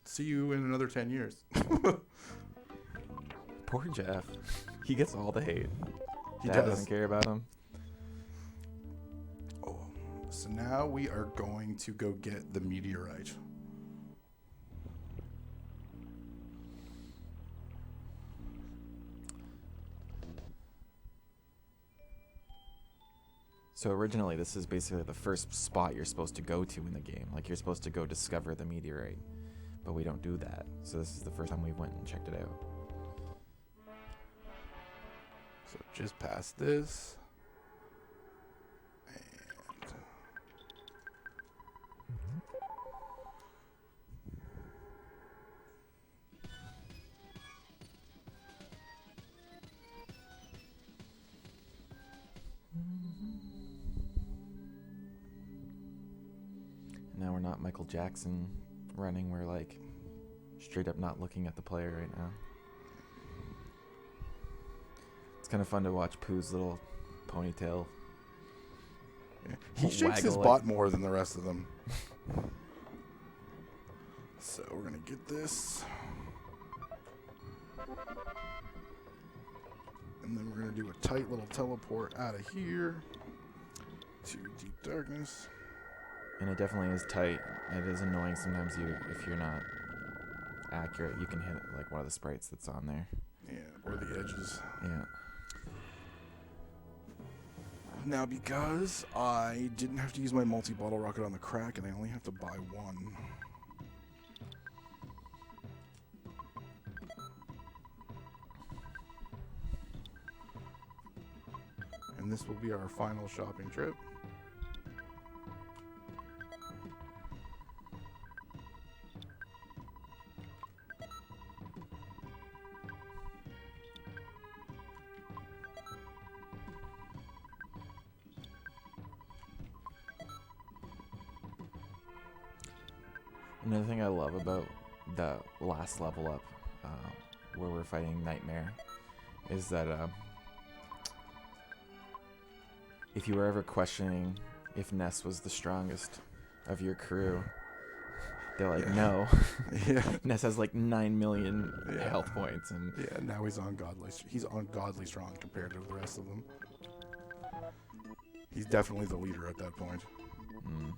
See you in another 10 years. Poor Jeff. He gets all the hate. He Dad does. doesn't care about him. Oh, so now we are going to go get the meteorite. So originally, this is basically the first spot you're supposed to go to in the game. Like, you're supposed to go discover the meteorite. But we don't do that. So this is the first time we went and checked it out. So just past this. And Now we're not Michael Jackson running. We're, like, straight up not looking at the player right now. It's kind of fun to watch Pooh's little ponytail. yeah. He shakes his butt more than the rest of them. So we're going to get this. And then we're going to do a tight little teleport out of here to Deep Darkness. And it definitely is tight. It is annoying sometimes if you're not accurate. You can hit, like, one of the sprites that's on there. Yeah, or the edges. Yeah. Now, because I didn't have to use my multi-bottle rocket on the crack, and I only have to buy one. And this will be our final shopping trip. Another thing I love about the last level up, where we're fighting Nightmare, is that if you were ever questioning if Ness was the strongest of your crew, they're like, no. Yeah. Ness has like 9 million health points, and Yeah, now he's ungodly strong compared to the rest of them. He's definitely the leader at that point. mm.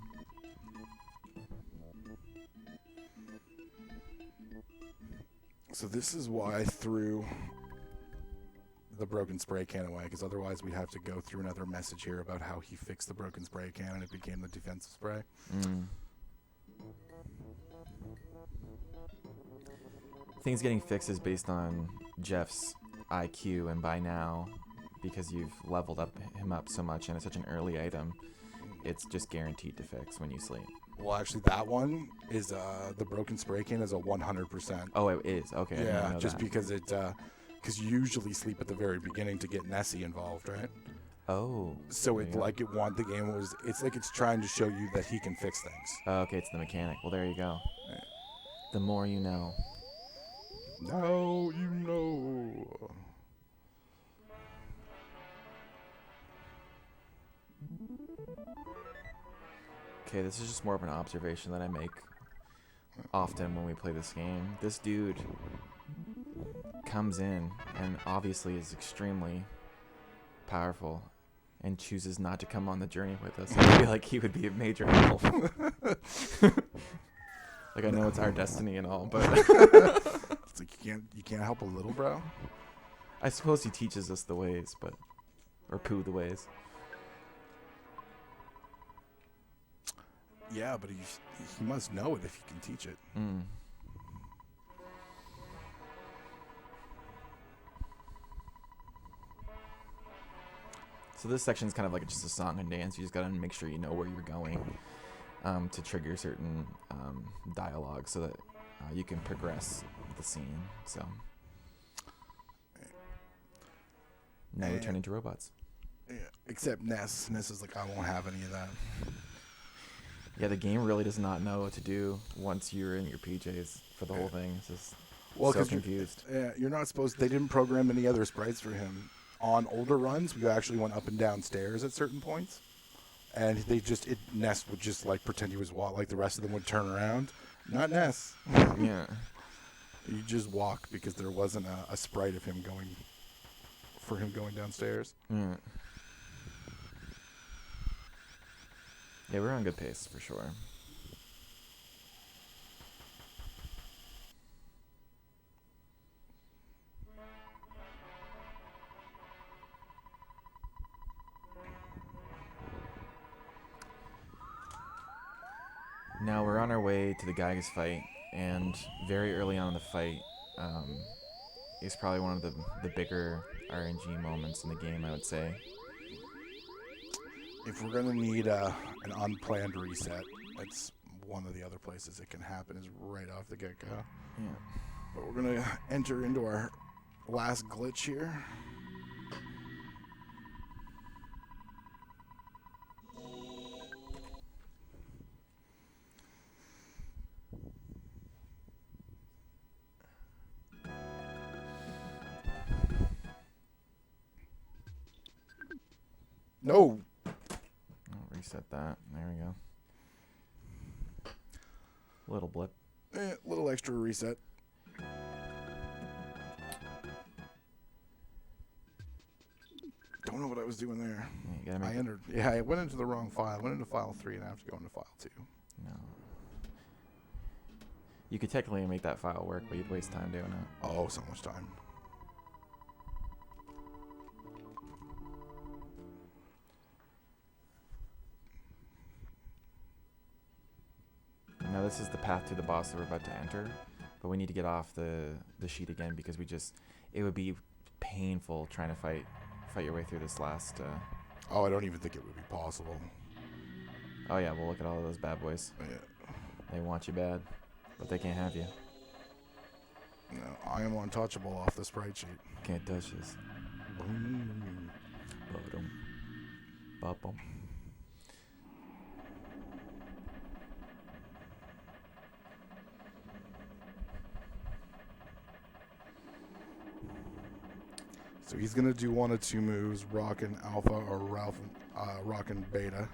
So this is why I threw the broken spray can away, because otherwise we'd have to go through another message here about how he fixed the broken spray can and it became the defensive spray. Things getting fixed is based on Jeff's IQ, and by now, because you've leveled him up so much and it's such an early item, it's just guaranteed to fix when you sleep. Well, actually, that one is the broken spray can is a 100%. Oh, it is? Okay. I didn't Yeah, know just that. because because you usually sleep at the very beginning to get Nessie involved, right? Oh. So there it you go. it's like it's trying to show you that he can fix things. Oh, okay, it's the mechanic. Well, there you go. Yeah. The more you know. Now you know. Okay, this is just more of an observation that I make often when we play this game. This dude comes in and obviously is extremely powerful and chooses not to come on the journey with us. I feel like he would be a major help. Like, I know it's our destiny and all, but It's like you can't help a little, bro. I suppose he teaches us the ways, or Pooh the ways. Yeah, but he must know it if he can teach it. Mm. So this section is kind of like just a song and dance. You just gotta make sure you know where you're going to trigger certain dialogue so that you can progress the scene. So now we turn into robots. Yeah, except Ness. Ness is like, I won't have any of that. Yeah, the game really does not know what to do once you're in your PJs for the whole thing. It's just so confused. You're not supposed. They didn't program any other sprites for him. On older runs, we actually went up and down stairs at certain points, and Ness would just like pretend he was like the rest of them would turn around. Not Ness. Yeah. You just walk because there wasn't a sprite of him going downstairs. Yeah. Yeah, we're on good pace for sure. Now we're on our way to the Gygas fight, and very early on in the fight is probably one of the bigger RNG moments in the game, I would say. If we're gonna need an unplanned reset, that's one of the other places it can happen is right off the get-go. Yeah. But we're gonna enter into our last glitch here. No. I'll reset that. There we go. Little blip. Little extra reset. Don't know what I was doing there. I went into the wrong file. I went into file 3 and I have to go into file 2. No. You could technically make that file work, but you'd waste time doing it. Oh, so much time. Now this is the path to the boss that we're about to enter, but we need to get off the sheet again because it would be painful trying to fight your way through this last. Oh, I don't even think it would be possible. Oh yeah, well look at all of those bad boys. Yeah. They want you bad, but they can't have you. No, I am untouchable off the sprite sheet. Can't touch this. Boom. Ba-dum. Ba-bum. So he's going to do one of two moves, Rockin' Alpha or Rockin' Beta.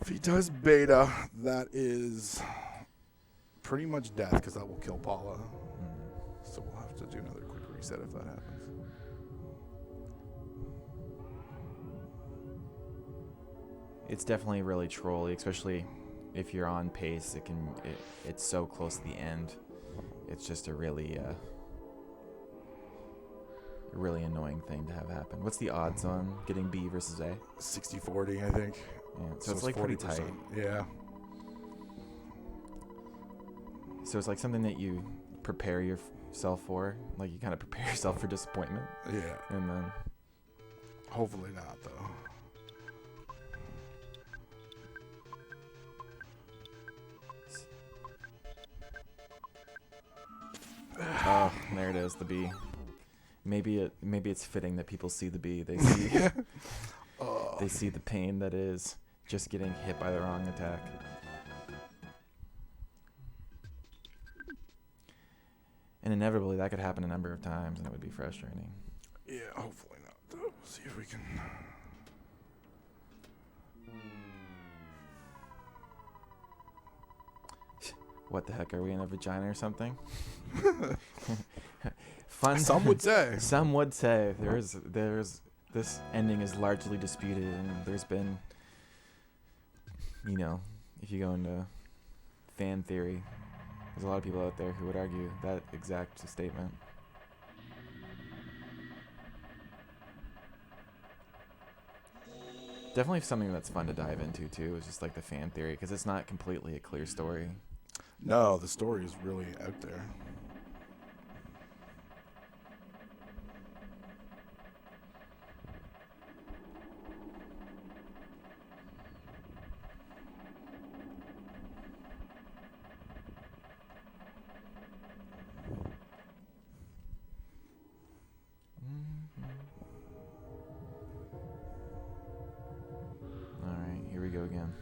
If he does Beta, that is pretty much death because that will kill Paula. So we'll have to do another quick reset if that happens. It's definitely really trolly, especially if you're on pace. It's so close to the end. It's just a really annoying thing to have happen. What's the odds on getting B versus A? 60-40, I think. Yeah, so it's like 40%. Pretty tight. Yeah. So it's like something that you prepare yourself for. Like you kind of prepare yourself for disappointment. Yeah. And then hopefully not, though. Oh, there it is, the B. Maybe it's fitting that people see the B. They see they see the pain that is just getting hit by the wrong attack. And inevitably that could happen a number of times and it would be frustrating. Yeah, hopefully not though. See if we can. What the heck, are we in a vagina or something? Fun. Some would say. Some would say. There's this ending is largely disputed, and there's been, if you go into fan theory, there's a lot of people out there who would argue that exact statement. Definitely something that's fun to dive into too. Is just like the fan theory, because it's not completely a clear story. No, the story is really out there. Go again.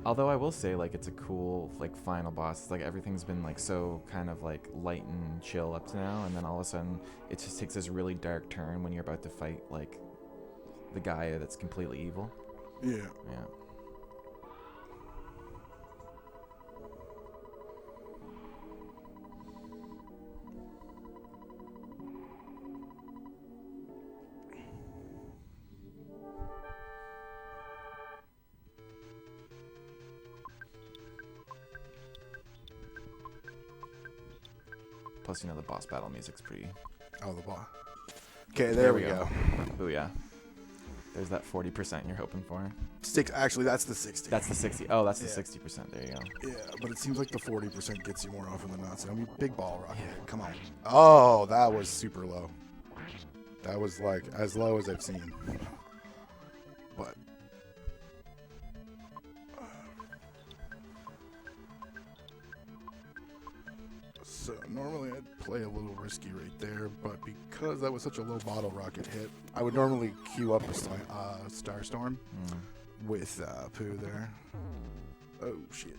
Although I will say, like, it's a cool, like, final boss. It's like everything's been like so kind of like light and chill up to now, and then all of a sudden it just takes this really dark turn when you're about to fight like the guy that's completely evil. Yeah. Yeah. Plus, you know, the boss battle music's pretty... Oh, the boss. Okay, there we go. Booyah. There's that 40% you're hoping for. Actually, that's the 60. That's the 60. Oh, that's the 60%. There you go. Yeah, but it seems like the 40% gets you more often than not. So, I mean, big ball rocket. Yeah. Come on. Oh, that was super low. That was, like, as low as I've seen. But... So normally I'd play a little risky right there, but because that was such a low bottle rocket hit, I would normally queue up a Starstorm with Pooh there. Oh shit.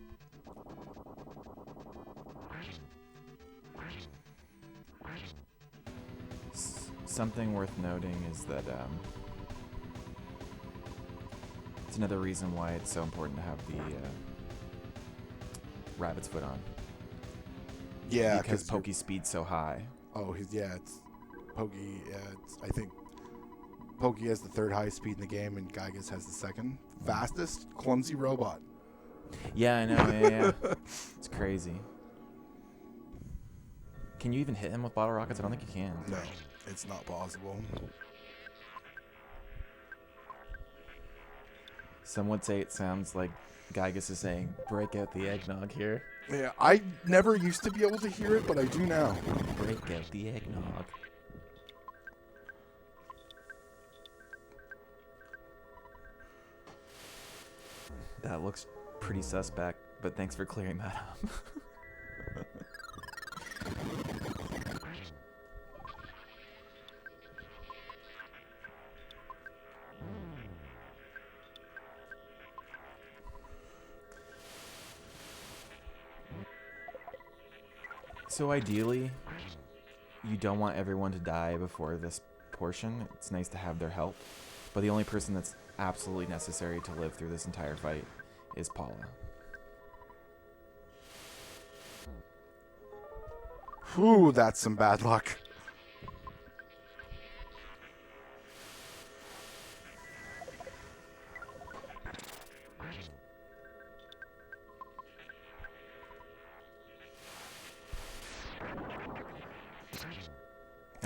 Something worth noting is that it's another reason why it's so important to have the rabbit's foot on. Yeah, because Pokey's speed's so high. Oh, it's Pokey. I think Pokey has the third highest speed in the game, and Gygas has the second fastest. Clumsy robot. Yeah, I know. Yeah. It's crazy. Can you even hit him with bottle rockets? I don't think you can. No, it's not possible. Some would say it sounds like Gygas is saying, "Break out the eggnog here." Yeah, I never used to be able to hear it, but I do now. Break out the eggnog. That looks pretty suspect, but thanks for clearing that up. So ideally, you don't want everyone to die before this portion. It's nice to have their help. But the only person that's absolutely necessary to live through this entire fight is Paula. Whew, that's some bad luck.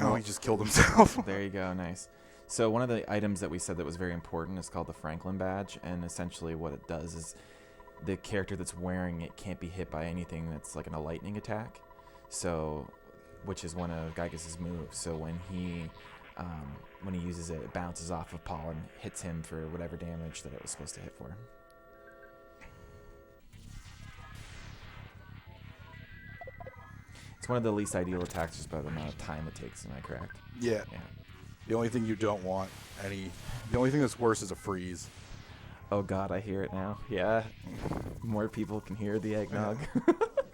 Oh, he just killed himself. There you go, nice. So one of the items that we said that was very important is called the Franklin badge, and essentially what it does is the character that's wearing it can't be hit by anything that's like a lightning attack, so which is one of Gygas's moves. So when he uses it, it bounces off of Paul and hits him for whatever damage that it was supposed to hit for. It's one of the least ideal attacks just by the amount of time it takes, am I correct? Yeah. The only thing you don't want the only thing that's worse is a freeze. Oh god, I hear it now. Yeah. More people can hear the eggnog.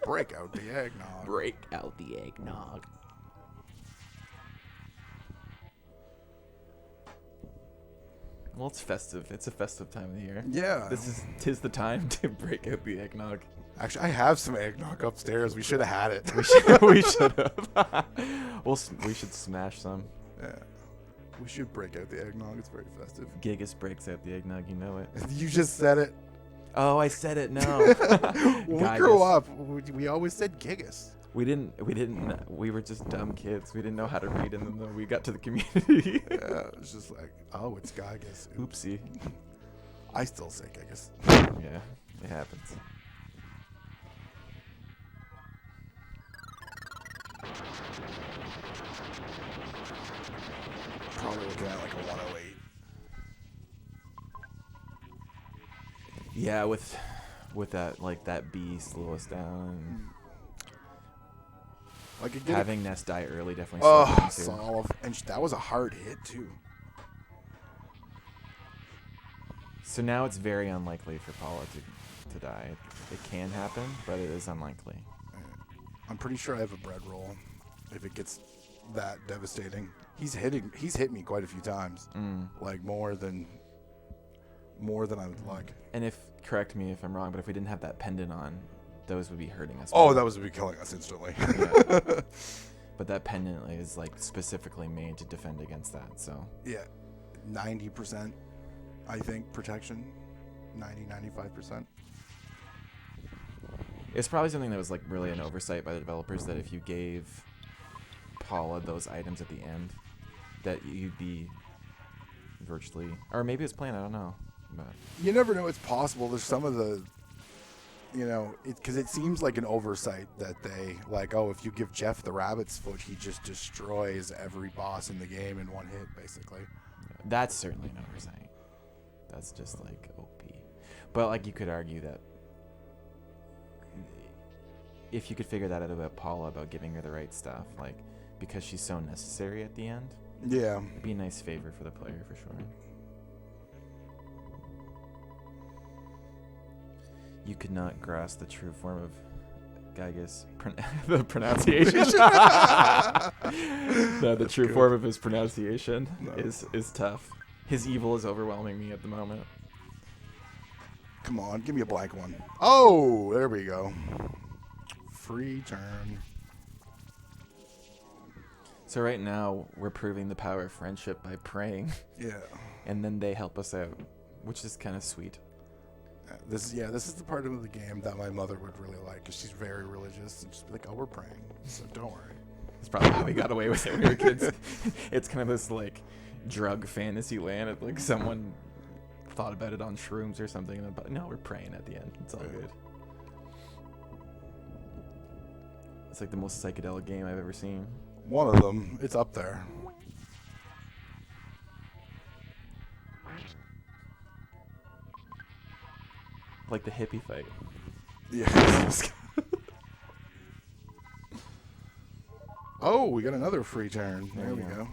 Break out the eggnog. Break out the eggnog. Well, it's festive. It's a festive time of the year. Yeah. Tis the time to break out the eggnog. Actually, I have some eggnog upstairs. We should have had it. We should have. We should smash some. Yeah. We should break out the eggnog. It's very festive. Gigas breaks out the eggnog. You know it. You just said it. Oh, I said it. No. When we grew up, we always said Gigas. We were just dumb kids. We didn't know how to read, and then we got to the community. Yeah, it was just like, oh, it's Gygas. Oopsie. I still say Gygas. Yeah, it happens. Probably looking at like a 108. Yeah, with that, like, that B slow us down. Like Having Ness die early definitely slowed down too. Solve, and that was a hard hit too. So now it's very unlikely for Paula to die. It can happen, but it is unlikely. I'm pretty sure I have a bread roll. If it gets that devastating, he's hit me quite a few times, like more than I would like. And correct me if I'm wrong, but if we didn't have that pendant on, those would be hurting us. Oh, that would be killing us instantly. Yeah. But that pendant is like specifically made to defend against that. So yeah, 90%, I think protection, 95%. It's probably something that was like really an oversight by the developers, that if you gave Paula those items at the end, that you'd be virtually, or maybe it's planned, I don't know. But you never know. It's possible. There's some of the, because it seems like an oversight that they like, oh, if you give Jeff the rabbit's foot, he just destroys every boss in the game in one hit, basically. That's certainly an oversight. That's just like OP. But like, you could argue that if you could figure that out about Paula, about giving her the right stuff, like, because she's so necessary at the end, yeah, it'd be a nice favor for the player for sure. You could not grasp the true form of Gygas, the pronunciation. No, the true form of his pronunciation is tough. His evil is overwhelming me at the moment. Come on, give me a blank one. Oh, there we go. Free turn. So right now, we're proving the power of friendship by praying. Yeah. And then they help us out, which is kind of sweet. This is the part of the game that my mother would really like, because she's very religious, and she's like, oh, we're praying, so don't worry. It's probably how we got away with it when we were kids. It's kind of this like drug fantasy land. Of, like, someone thought about it on shrooms or something, and no, we're praying at the end. It's all good. It's like the most psychedelic game I've ever seen. One of them. It's up there. Like the hippie fight. Yeah. Oh, we got another free turn. There we go.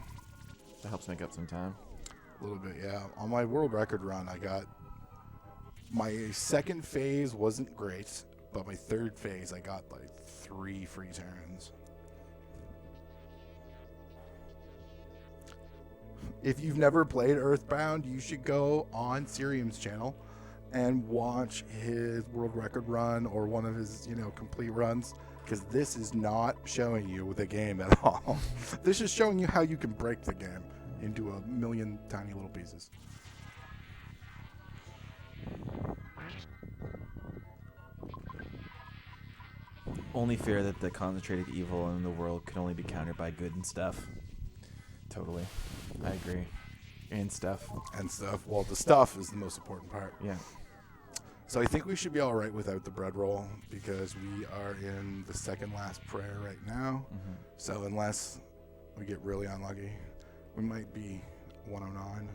That helps make up some time. A little bit, yeah. On my world record run, I got... My second phase wasn't great, but my third phase, I got like 3 free turns. If you've never played EarthBound, you should go on Ceriam's channel and watch his world record run or one of his, complete runs, because this is not showing you the game at all. This is showing you how you can break the game into a million tiny little pieces. Only fear that the concentrated evil in the world could only be countered by good and stuff. Totally. I agree. And stuff. And stuff. Well, the stuff is the most important part. Yeah. So I think we should be all right without the bread roll, because we are in the second last prayer right now. Mm-hmm. So unless we get really unlucky, we might be 109.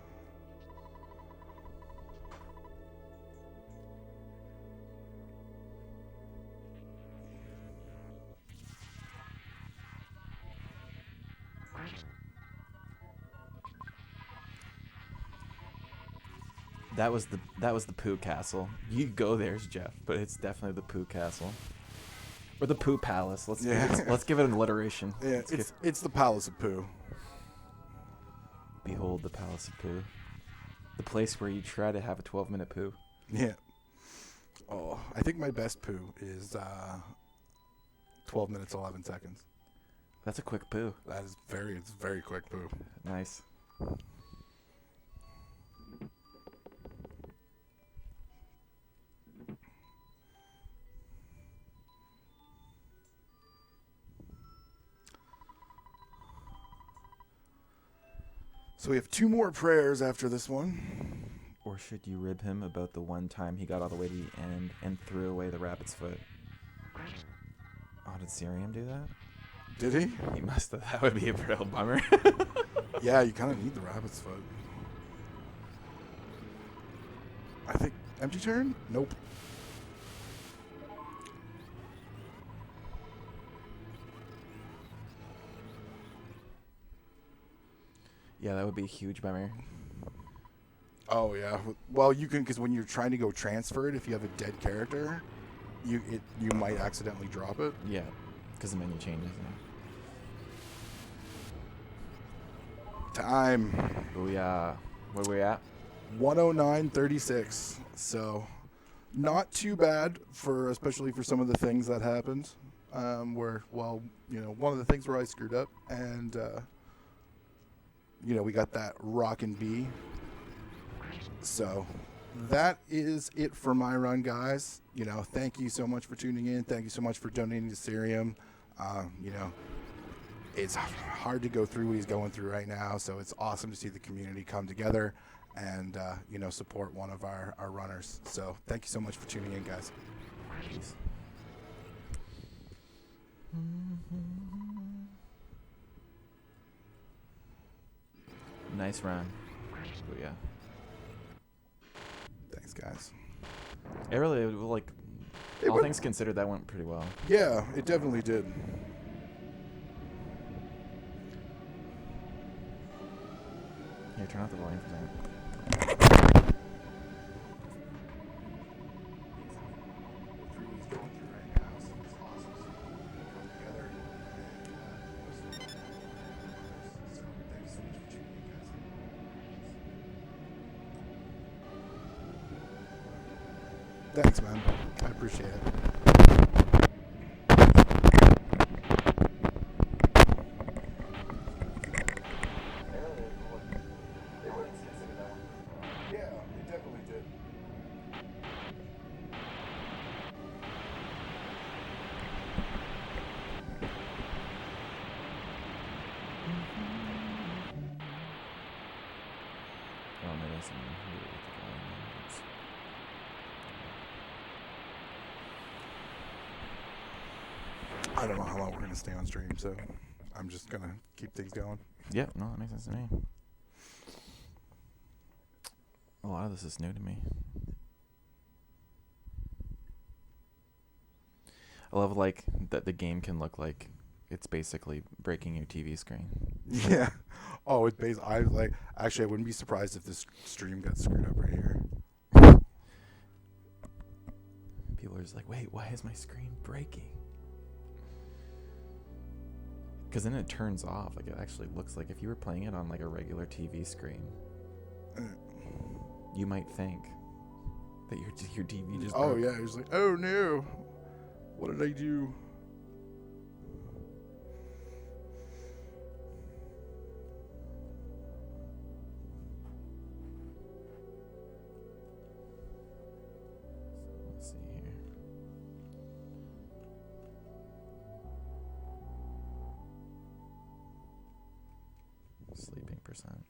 That was the Pooh Castle. You go there's Jeff, but it's definitely the Pooh Castle. Or the Pooh Palace. Let's give it an alliteration. Yeah, it's the Palace of Pooh. Behold the Palace of Pooh. The place where you try to have a 12-minute poo. Yeah. Oh, I think my best poo is 12 minutes 11 seconds. That's a quick poo. It's very quick poo. Nice. So we have 2 more prayers after this one. Or should you rib him about the one time he got all the way to the end and threw away the rabbit's foot? Oh, did Ceriam do that? Did he? He must have. That would be a real bummer. Yeah, you kind of need the rabbit's foot. I think empty turn? Nope. Yeah, that would be a huge bummer. Oh yeah. Well, you can, because when you're trying to go transfer it, if you have a dead character, you might accidentally drop it. Yeah, because the menu changes. Yeah. Time. Booyah. Where we at? 109.36. So, not too bad for, especially for some of the things that happened. Where, well, one of the things where I screwed up, and we got that rockin' B. So that is it for my run, guys. Thank you so much for tuning in. Thank you so much for donating to Ceriam. It's hard to go through what he's going through right now, so it's awesome to see the community come together and support one of our runners. So thank you so much for tuning in, guys. Peace. Nice run. Booyah. Thanks, guys. It really, all things considered, that went pretty well. Yeah, it definitely did. Here, turn off the volume for a second. Thanks, man. I appreciate it. Yeah, it definitely did. Oh, maybe that's something here with the volume. I don't know how long we're going to stay on stream, so I'm just going to keep things going. Yeah, no, that makes sense to me. A lot of this is new to me. I love that the game can look like it's basically breaking your TV screen. Yeah. Oh, I wouldn't be surprised if this stream got screwed up right here. People are just like, wait, why is my screen breaking? Because then it turns off. It actually looks like if you were playing it on a regular TV screen, you might think that your TV just broke. Oh, yeah. He's like, oh, no. What did I do? Let's see here. Sleeping percent.